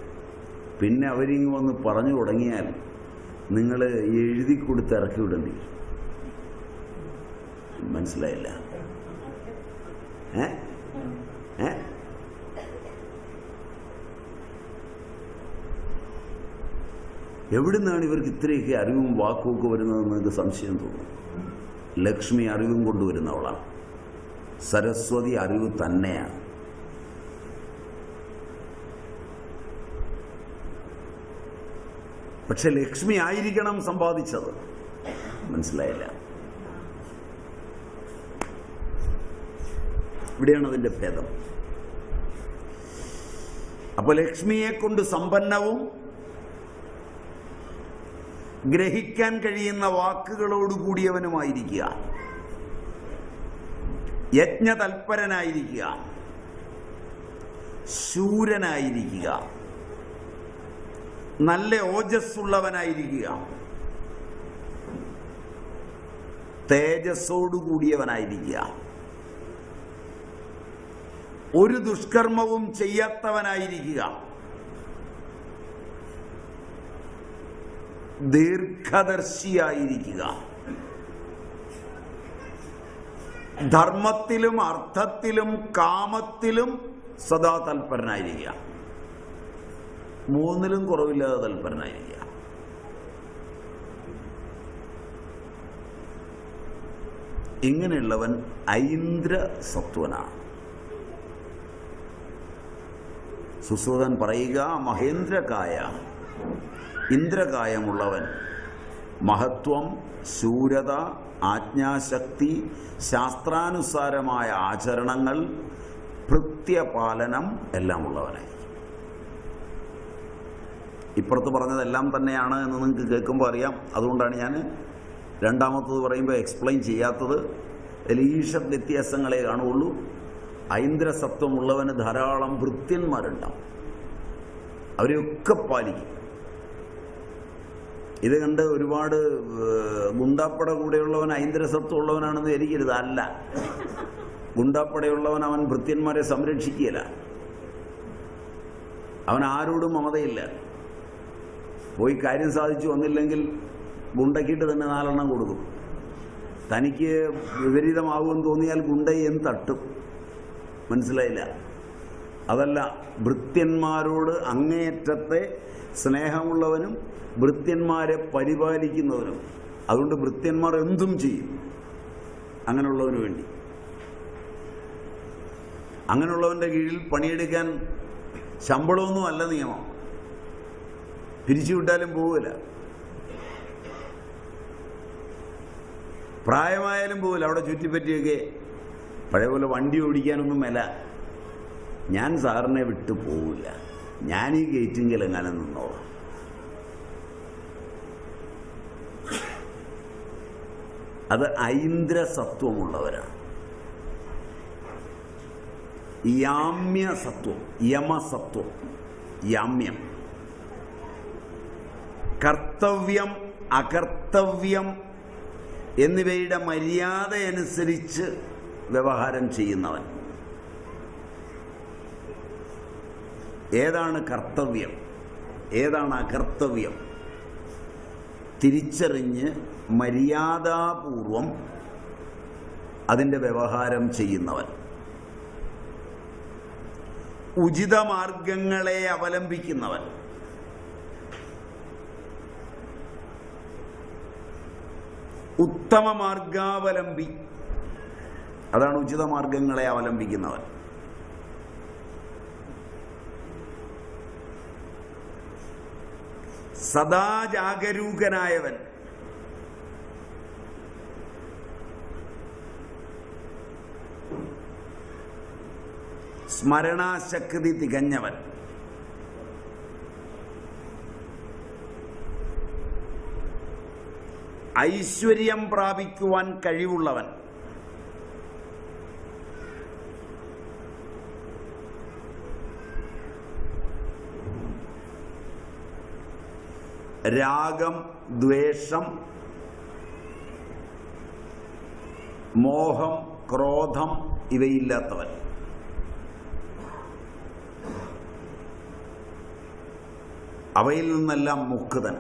പിന്നെ അവരിങ്ങ് വന്ന് പറഞ്ഞു തുടങ്ങിയാൽ നിങ്ങൾ എഴുതി കൊടുത്ത് ഇറക്കി വിടേണ്ടി. മനസ്സിലായില്ല? എവിടുന്നാണ് ഇവർക്ക് ഇത്രയൊക്കെ അറിവും വാക്കുമൊക്കെ വരുന്നതെന്ന് നിങ്ങൾക്ക് സംശയം തോന്നും. ലക്ഷ്മി അറിവും കൊണ്ടുവരുന്നവളാണ്. സരസ്വതി അറിവ് തന്നെയാണ്. പക്ഷെ ലക്ഷ്മി ആയിരിക്കണം സമ്പാദിച്ചത്. മനസ്സിലായില്ല? ഇവിടെയാണ് അതിൻ്റെ ഭേദം. അപ്പോൾ ലക്ഷ്മിയെ കൊണ്ട് സമ്പന്നവും ഗ്രഹിക്കാൻ കഴിയുന്ന വാക്കുകളോടുകൂടിയവനുമായിരിക്കുക, യജ്ഞതൽപരനായിരിക്കുക, ശൂരനായിരിക്കുക, നല്ല ഓജസ്സുള്ളവനായിരിക്കുക, തേജസ്സോടുകൂടിയവനായിരിക്കുക, ഒരു ദുഷ്കർമ്മവും ചെയ്യാത്തവനായിരിക്കുക, ദീർഘദർശിയായിരിക്കുക, ധർമ്മത്തിലും അർത്ഥത്തിലും കാമത്തിലും സദാ തൽപരനായിരിക്കുക. 3ലും കുറവില്ലാതെ തൽപരനായിരിക്കുക. ഇങ്ങനെയുള്ളവൻ ഐന്ദ്ര സത്വനാണ്. സുശ്രുതൻ പറയുക, മഹേന്ദ്രകായ, ഇന്ദ്രകായമുള്ളവൻ മഹത്വം, ശൂരത, ആജ്ഞാശക്തി, ശാസ്ത്രാനുസാരമായ ആചരണങ്ങൾ, ഭൃത്യപാലനം എല്ലാം ഉള്ളവനായി. ഇപ്പുറത്ത് പറഞ്ഞതെല്ലാം തന്നെയാണ് എന്ന് നിങ്ങൾക്ക് കേൾക്കുമ്പോൾ അറിയാം. അതുകൊണ്ടാണ് ഞാൻ രണ്ടാമത്തത് പറയുമ്പോൾ എക്സ്പ്ലെയിൻ ചെയ്യാത്തത്. ഈശ്വര വ്യത്യാസങ്ങളെ കാണുകയുള്ളൂ. ഐന്ദ്രസത്വമുള്ളവന് ധാരാളം ഭൃത്യന്മാരുണ്ടാവും. അവരെയൊക്കെ പാലിക്കും. ഇത് കണ്ട് ഒരുപാട് ഗുണ്ടാപ്പട കൂടെയുള്ളവൻ ഐന്ദ്രസത്വം ഉള്ളവനാണെന്ന് ധരിക്കരുത്. അല്ല, ഗുണ്ടാപ്പടയുള്ളവൻ അവൻ ഭൃത്യന്മാരെ സംരക്ഷിക്കുകയില്ല. അവൻ ആരോടും മമതയില്ല. പോയി കാര്യം സാധിച്ചു വന്നില്ലെങ്കിൽ ഗുണ്ടക്കിട്ട് തന്നെ 4 എണ്ണം കൊടുക്കും. തനിക്ക് വിപരീതമാകുമെന്ന് തോന്നിയാൽ ഗുണ്ടയും തട്ടും. മനസ്സിലായില്ല? അതല്ല, ഭൃത്യന്മാരോട് അങ്ങേയറ്റത്തെ സ്നേഹമുള്ളവനും ഭൃത്യന്മാരെ പരിപാലിക്കുന്നവനും. അതുകൊണ്ട് ഭൃത്യന്മാർ എന്തും ചെയ്യും അങ്ങനെയുള്ളവന് വേണ്ടി. അങ്ങനെയുള്ളവൻ്റെ കീഴിൽ പണിയെടുക്കാൻ ശമ്പളമൊന്നും അല്ല നിയമം. പിരിച്ചുവിട്ടാലും പോവില്ല, പ്രായമായാലും പോവില്ല. അവിടെ ചുറ്റിപ്പറ്റിയൊക്കെ പഴയ പോലെ വണ്ടി ഓടിക്കാനൊന്നും മേല. ഞാൻ സാറിനെ വിട്ടു പോവില്ല, ഞാൻ ഈ ഗേറ്റിങ്കിൽ എങ്ങനെ നിന്നോളാം. അത് ഐന്ദ്രസത്വമുള്ളവരാണ്. യാമ്യസത്വം, യമസത്വം, യാമ്യം. കർത്തവ്യം, അകർത്തവ്യം എന്നിവയുടെ മര്യാദയനുസരിച്ച് വ്യവഹാരം ചെയ്യുന്നവൻ. ഏതാണ് കർത്തവ്യം, ഏതാണ് അകർത്തവ്യം തിരിച്ചറിഞ്ഞ് മര്യാദാപൂർവം അതിൻ്റെ വ്യവഹാരം ചെയ്യുന്നവൻ. ഉചിതമാർഗങ്ങളെ അവലംബിക്കുന്നവൻ. ഉത്തമ മാർഗാവലംബി, അതാണ് ഉചിതമാർഗങ്ങളെ അവലംബിക്കുന്നവൻ. സദാ ജാഗരൂകനായവൻ. സ്മരണാശക്തി തികഞ്ഞവൻ. ഐശ്വര്യം പ്രാപിക്കുവാൻ കഴിവുള്ളവൻ. രാഗം, ദ്വേഷം, മോഹം, ക്രോധം ഇവയില്ലാത്തവൻ. അവയിൽ നിന്നെല്ലാം മുക്തൻ.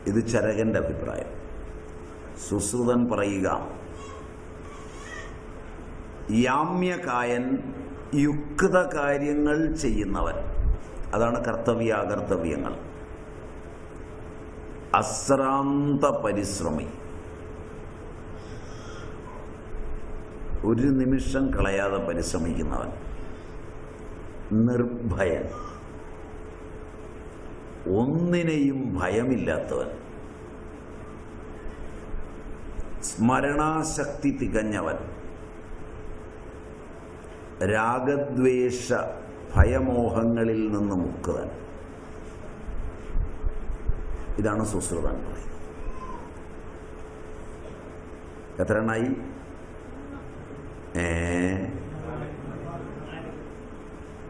ഇത് ചരകന്റെ അഭിപ്രായം. സുശ്രുതൻ പറയുക, യാമ്യകായൻ, യുക്ത കാര്യങ്ങൾ ചെയ്യുന്നവൻ. അതാണ് കർത്തവ്യാകർത്തവ്യങ്ങൾ. അശ്രാന്ത പരിശ്രമി, ഒരു നിമിഷം കളയാതെ പരിശ്രമിക്കുന്നവൻ. നിർഭയൻ, ഒന്നിനെയും ഭയമില്ലാത്തവൻ. സ്മരണാശക്തി തികഞ്ഞവൻ. രാഗദ്വേഷ ഭയമോഹങ്ങളിൽ നിന്ന് മുക്തൻ. ഇതാണ് സുശ്രുതൻ പറയുന്നത്. എത്ര എണ്ണായി?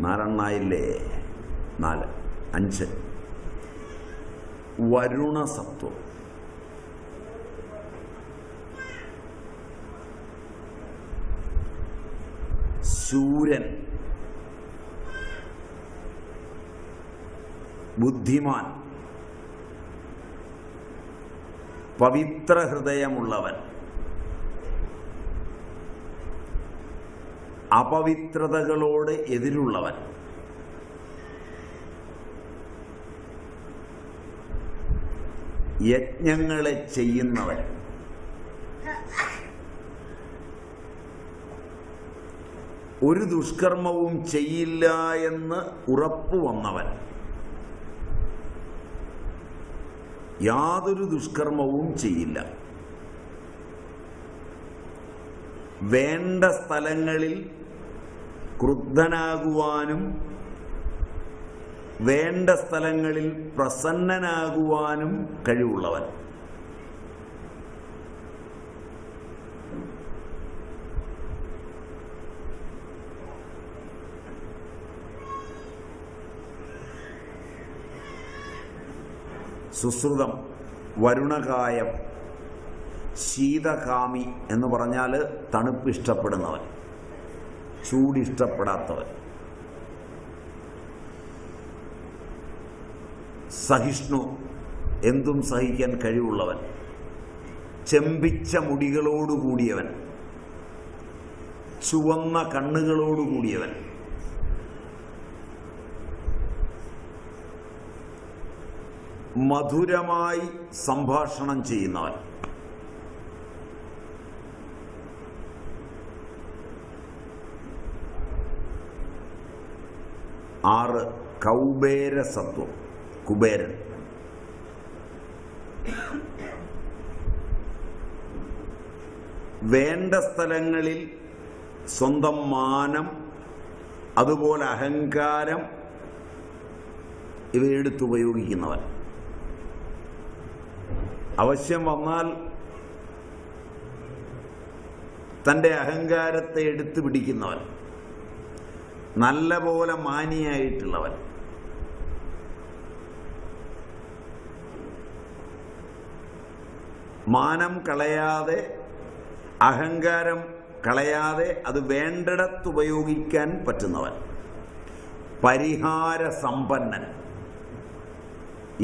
4 എണ്ണായില്ലേ? 4, 5. വരുണസത്വം. ശൂരൻ, ബുദ്ധിമാൻ, പവിത്ര ഹൃദയമുള്ളവൻ. അപവിത്രതകളോട് എതിരുള്ളവൻ. യജ്ഞങ്ങളെ ചെയ്യുന്നവൻ. ഒരു ദുഷ്കർമ്മവും ചെയ്യില്ല എന്ന് ഉറപ്പു വന്നവൻ. യാതൊരു ദുഷ്കർമ്മവും ചെയ്യില്ല. വേണ്ട സ്ഥലങ്ങളിൽ ക്രുദ്ധനാകുവാനും വേണ്ട സ്ഥലങ്ങളിൽ പ്രസന്നനാകുവാനും കഴിവുള്ളവൻ. സുശ്രുതം, വരുണകായം, ശീതകാമി എന്ന് പറഞ്ഞാൽ തണുപ്പ് ഇഷ്ടപ്പെടുന്നവൻ, ചൂടിഷ്ടപ്പെടാത്തവൻ. സഹിഷ്ണു, എന്തും സഹിക്കാൻ കഴിവുള്ളവൻ. ചെമ്പിച്ച മുടികളോടുകൂടിയവൻ, ചുവന്ന കണ്ണുകളോടുകൂടിയവൻ. മധുരമായി സംഭാഷണം ചെയ്യുന്നവൻ. ആറ്, കൗബേരസത്വം, കുബേരൻ. വേണ്ട സ്ഥലങ്ങളിൽ സ്വന്തം മാനം, അതുപോലെ അഹങ്കാരം ഇവയെടുത്തുപയോഗിക്കുന്നവൻ. ആവശ്യം വന്നാൽ തൻ്റെ അഹങ്കാരത്തെ എടുത്തു പിടിക്കുന്നവൻ, നല്ല പോലെ മാനിയായിട്ടുള്ളവൻ, മാനം കളയാതെ അഹങ്കാരം കളയാതെ അത് വേണ്ടിടത്ത് ഉപയോഗിക്കാൻ പറ്റുന്നവൻ, പരിഹാര സമ്പന്നൻ.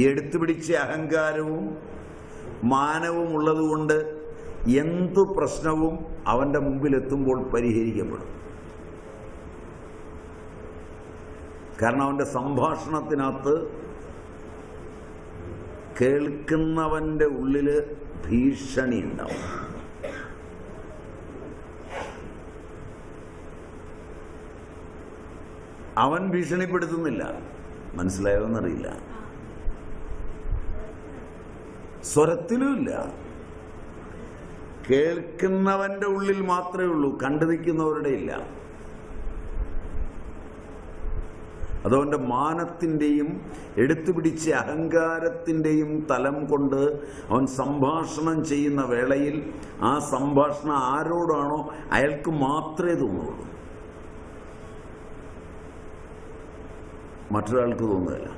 എടുത്തു പിടിച്ച അഹങ്കാരവും മാനവും ഉള്ളതുകൊണ്ട് എന്തു പ്രശ്നവും അവൻ്റെ മുമ്പിലെത്തുമ്പോൾ പരിഹരിക്കപ്പെടും. കാരണം അവൻ്റെ സംഭാഷണത്തിനകത്ത് കേൾക്കുന്നവൻ്റെ ഉള്ളിൽ ഭീഷണി ഉണ്ടാവും. അവൻ ഭീഷണിപ്പെടുത്തുന്നില്ല, മനസ്സിലായോന്നറിയില്ല, സ്വരത്തിലുമില്ല. കേൾക്കുന്നവന്റെ ഉള്ളിൽ മാത്രമേ ഉള്ളൂ, കണ്ടു നിൽക്കുന്നവരുടെ ഇല്ല. അതുകൊണ്ട് മാനത്തിൻ്റെയും എടുത്തുപിടിച്ച അഹങ്കാരത്തിൻ്റെയും തലം കൊണ്ട് അവൻ സംഭാഷണം ചെയ്യുന്ന വേളയിൽ ആ സംഭാഷണം ആരോടാണോ അയാൾക്ക് മാത്രമേ തോന്നുള്ളൂ, മറ്റൊരാൾക്ക് തോന്നുകയില്ല.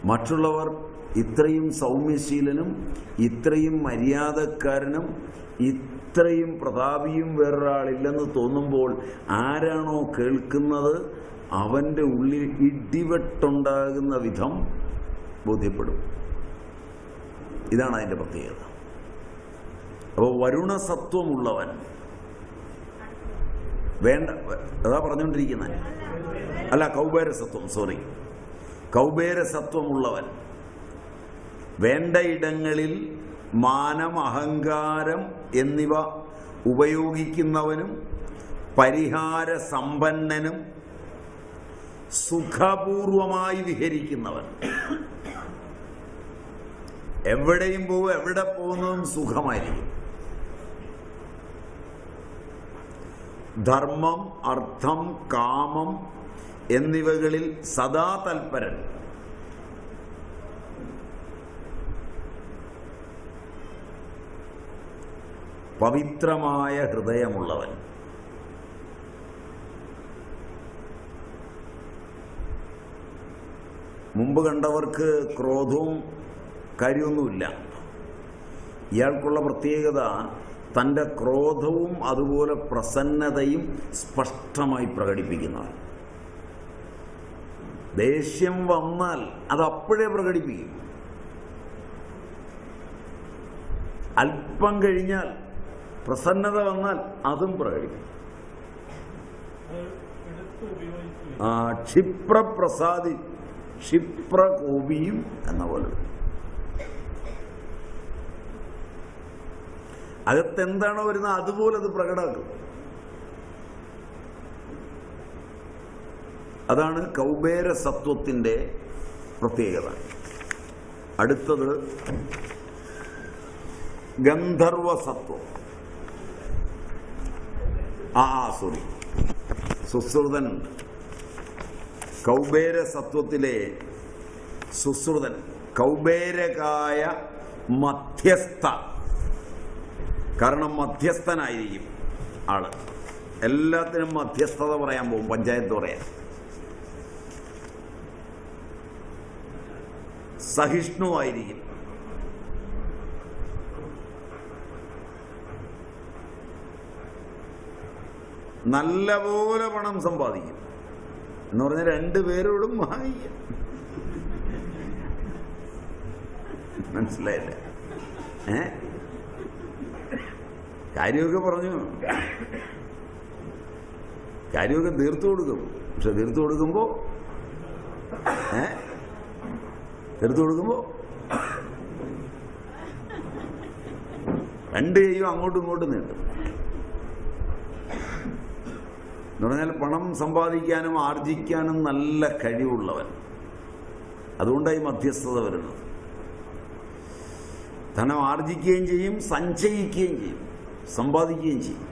മറ്റുള്ളവർ ഇത്രയും സൗമ്യശീലനും ഇത്രയും മര്യാദക്കാരനും ഇത്രയും പ്രതാപിയും വേറൊരാളില്ലെന്ന് തോന്നുമ്പോൾ ആരാണോ കേൾക്കുന്നത് അവൻ്റെ ഉള്ളിൽ ഇടിവെട്ടുണ്ടാകുന്ന വിധം ബോധ്യപ്പെടും. ഇതാണ് അതിൻ്റെ പ്രത്യേകത. അപ്പോൾ വരുണസത്വമുള്ളവൻ വേണ്ട, അതാ പറഞ്ഞുകൊണ്ടിരിക്കുന്നത്, അല്ല കൗബേരസത്വം, സോറി, കൗബേരസത്വമുള്ളവൻ വേണ്ട ഇടങ്ങളിൽ മാനം അഹങ്കാരം എന്നിവ ഉപയോഗിക്കുന്നവനും പരിഹാര സമ്പന്നനും സുഖപൂർവമായി വിഹരിക്കുന്നവൻ. എവിടെയും പോകും, എവിടെ പോകുന്നതും സുഖമായിരിക്കും. ധർമ്മം, അർത്ഥം, കാമം എന്നിവകളിൽ സദാ തൽപരൻ. പവിത്രമായ ഹൃദയമുള്ളവൻ. മുമ്പ് കണ്ടവർക്ക് ക്രോധവും കാര്യമൊന്നുമില്ല. ഇയാൾക്കുള്ള പ്രത്യേകത തൻ്റെ ക്രോധവും അതുപോലെ പ്രസന്നതയും സ്പഷ്ടമായി പ്രകടിപ്പിക്കുന്നതാണ്. ദേഷ്യം വന്നാൽ അതപ്പോഴേ പ്രകടിപ്പിക്കും. അല്പം കഴിഞ്ഞാൽ പ്രസന്നത വന്നാൽ അതും പ്രകടിപ്പിക്കും. ക്ഷിപ്രപ്രസാദി ക്ഷിപ്രകോപിയും എന്ന പോലെ. അകത്തെന്താണോ വരുന്നത് അതുപോലെ അത് പ്രകടമാക്കും. അതാണ് കൗബേരസത്വത്തിൻ്റെ പ്രത്യേകത. അടുത്തത് ഗന്ധർവസത്വം. സുശ്രുതൻ. കൗബേരസത്വത്തിലെ സുശ്രുതൻ, കൗബേരകായ മധ്യസ്ഥ. കാരണം മധ്യസ്ഥനായിരിക്കും ആള്. എല്ലാത്തിനും മധ്യസ്ഥത പറയാൻ പോകും, പഞ്ചായത്ത് പറയാൻ. സഹിഷ്ണുവായിരിക്കും. നല്ലപോലെ പണം സമ്പാദിക്കും എന്ന് പറഞ്ഞാൽ രണ്ടുപേരോടും വാങ്ങിക്കും. മനസ്സിലായില്ലേ? കാര്യമൊക്കെ പറഞ്ഞു, കാര്യമൊക്കെ തീർത്തു കൊടുക്കും. പക്ഷെ തീർത്തു കൊടുക്കുമ്പോ രണ്ട് കൈയും അങ്ങോട്ടും ഇങ്ങോട്ടും നീട്ടും. എന്ന് പറഞ്ഞാൽ പണം സമ്പാദിക്കാനും ആർജിക്കാനും നല്ല കഴിവുള്ളവൻ. അതുകൊണ്ടായി മധ്യസ്ഥത വരുന്നത്. ധനം ആർജിക്കുകയും ചെയ്യും, സഞ്ചയിക്കുകയും ചെയ്യും, സമ്പാദിക്കുകയും ചെയ്യും.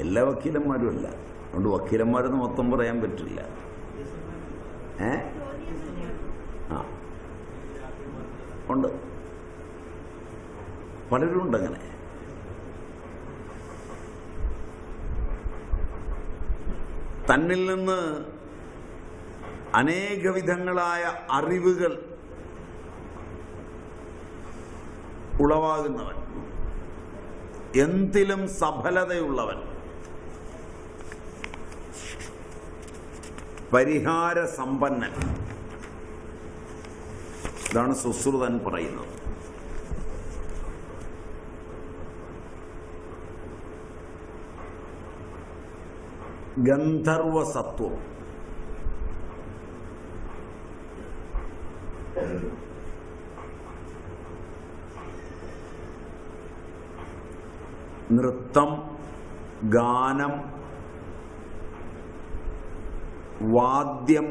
എല്ലാ വക്കീലന്മാരും അല്ല. അതുകൊണ്ട് വക്കീലന്മാരെന്ന് മൊത്തം പറയാൻ പറ്റില്ല. ഉണ്ട്, പലരും ഉണ്ടങ്ങനെ. തന്നിൽ നിന്ന് അനേകവിധങ്ങളായ അറിവുകൾ ഉളവാകുന്നവൻ, എന്തിലും സഫലതയുള്ളവൻ, പരിഹാര സമ്പന്നൻ. ഇതാണ് സുശ്രുതൻ പറയുന്നത്. ഗന്ധർവസത്വം, നൃത്തം, ഗാനം, വാദ്യം,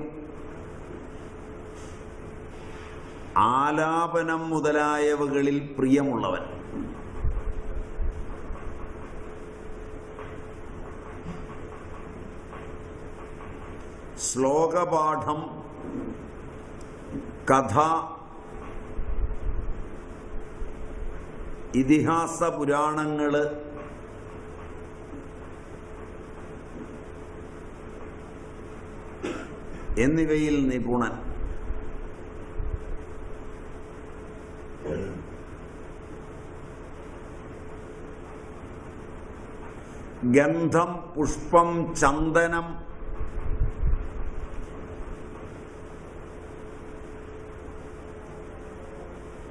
ആലാപനം മുതലായവകളിൽ പ്രിയമുള്ളവൻ. ശ്ലോകപാഠം, കഥ, ഇതിഹാസ പുരാണങ്ങൾ, എന്നിവയിൽ നിപുണൻ. ഗന്ധം, പുഷ്പം, ചന്ദനം,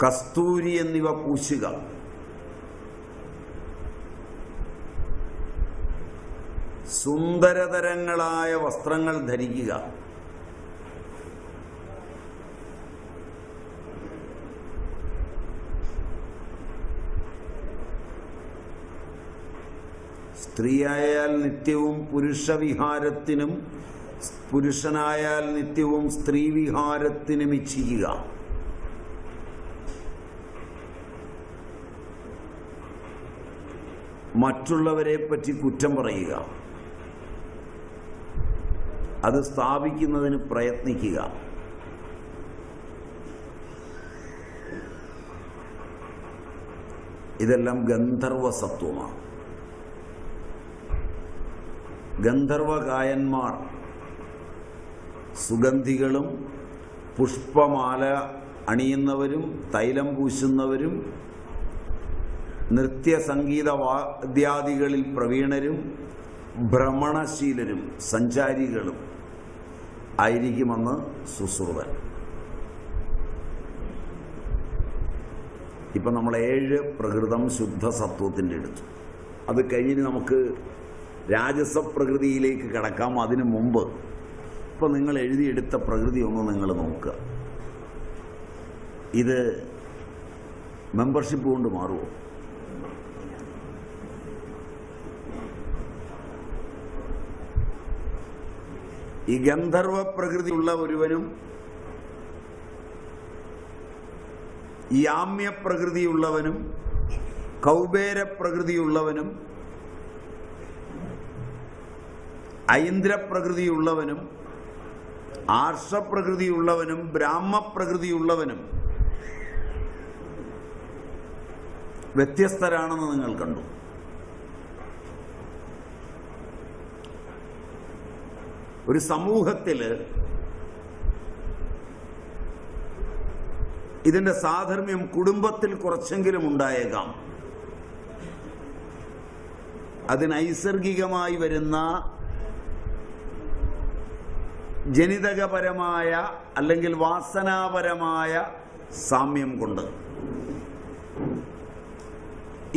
കസ്തൂരി എന്നിവ പൂശുക. സുന്ദരതരങ്ങളായ വസ്ത്രങ്ങൾ ധരിക്കുക. സ്ത്രീയായാൽ നിത്യവും പുരുഷവിഹാരത്തിനും പുരുഷനായാൽ നിത്യവും സ്ത്രീവിഹാരത്തിനും ഇച്ഛിക്കുക. മറ്റുള്ളവരെ പറ്റി കുറ്റം പറയുക, അത് സ്ഥാപിക്കുന്നതിന് പ്രയത്നിക്കുക. ഇതെല്ലാം ഗന്ധർവസത്വമാണ്. ഗന്ധർവഗായന്മാർ സുഗന്ധികളും പുഷ്പമാല അണിയുന്നവരും തൈലം പൂശുന്നവരും നൃത്യ സംഗീത വാദ്യാദികളിൽ പ്രവീണരും ഭ്രമണശീലരും സഞ്ചാരികളും ആയിരിക്കുമെന്ന് സുശ്രുതൻ. ഇപ്പം നമ്മൾ 7 പ്രകൃതം ശുദ്ധസത്വത്തിൻ്റെ എടുത്തു. അത് കഴിഞ്ഞിട്ട് നമുക്ക് രാജസപ്രകൃതിയിലേക്ക് കടക്കാം. അതിനു മുമ്പ് ഇപ്പം നിങ്ങൾ എഴുതിയെടുത്ത പ്രകൃതി ഒന്ന് നിങ്ങൾ നോക്കുക. ഇത് മെമ്പർഷിപ്പ് കൊണ്ട് മാറുമോ? ഈ ഗന്ധർവ പ്രകൃതിയുള്ള ഒരുവനും യാമ്യ പ്രകൃതിയുള്ളവനും കൗബേര പ്രകൃതിയുള്ളവനും ഐന്ദ്രപ്രകൃതിയുള്ളവനും ആർഷപ്രകൃതിയുള്ളവനും ബ്രാഹ്മപ്രകൃതിയുള്ളവനും വ്യത്യസ്തരാണെന്ന് നിങ്ങൾ കണ്ടു. ഒരു സമൂഹത്തിൽ ഇതിൻ്റെ സാധർമ്മ്യം കുടുംബത്തിൽ കുറച്ചെങ്കിലും ഉണ്ടായേക്കാം. അത് നൈസർഗികമായി വരുന്ന ജനിതകപരമായ അല്ലെങ്കിൽ വാസനാപരമായ സാമ്യം കൊണ്ട്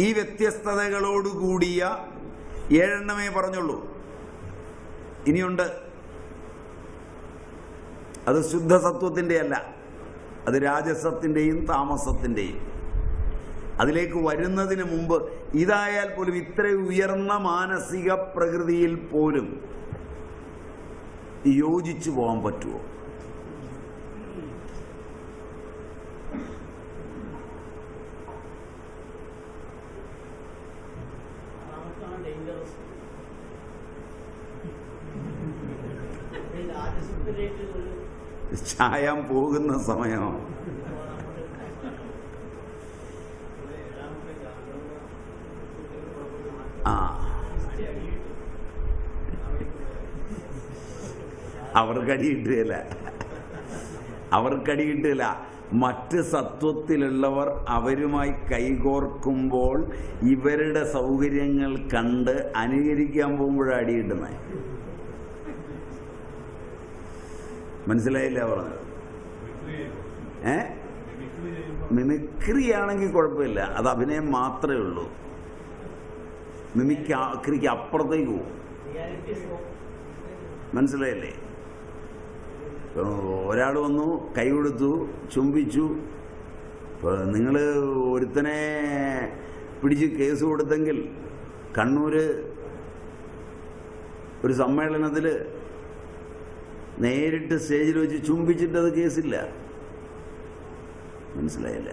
ഈ വ്യത്യസ്തതകളോടുകൂടിയ 7 പറഞ്ഞുള്ളൂ. ഇനിയുണ്ട്. അത് ശുദ്ധസത്വത്തിൻ്റെ അല്ല, അത് രാജസത്തിൻ്റെയും താമസത്തിൻ്റെയും. അതിലേക്ക് വരുന്നതിന് മുമ്പ് ഇതായാൽ പോലും ഇത്ര ഉയർന്ന മാനസിക പ്രകൃതിയിൽ പോലും യോജിച്ചു പോകാൻ പറ്റുമോ? ചായാൻ പോകുന്ന സമയം അവർക്കടി കിട്ടുകയില്ല. മറ്റ് സത്വത്തിലുള്ളവർ അവരുമായി കൈകോർക്കുമ്പോൾ ഇവരുടെ സൗകര്യങ്ങൾ കണ്ട് അനുകരിക്കാൻ പോകുമ്പോഴാണ് അടി കിട്ടുന്നത്. മനസ്സിലായില്ല പറഞ്ഞത്? മിമിക്രി ആണെങ്കിൽ കുഴപ്പമില്ല, അത് അഭിനയം മാത്രമേ ഉള്ളൂ. മിമിക്രിക്ക് അപ്പുറത്തേക്ക് പോകും. മനസ്സിലായില്ലേ? ഒരാൾ വന്നു, കൈ കൊടുത്തു, ചുംബിച്ചു. ഇപ്പോൾ നിങ്ങൾ ഒരുത്തനെ പിടിച്ച് കേസ് കൊടുത്തെങ്കിൽ കണ്ണൂർ ഒരു സമ്മേളനത്തിൽ നേരിട്ട് സ്റ്റേജിൽ വെച്ച് ചുംബിച്ചിട്ട് അത് കേസില്ല. മനസ്സിലായില്ല?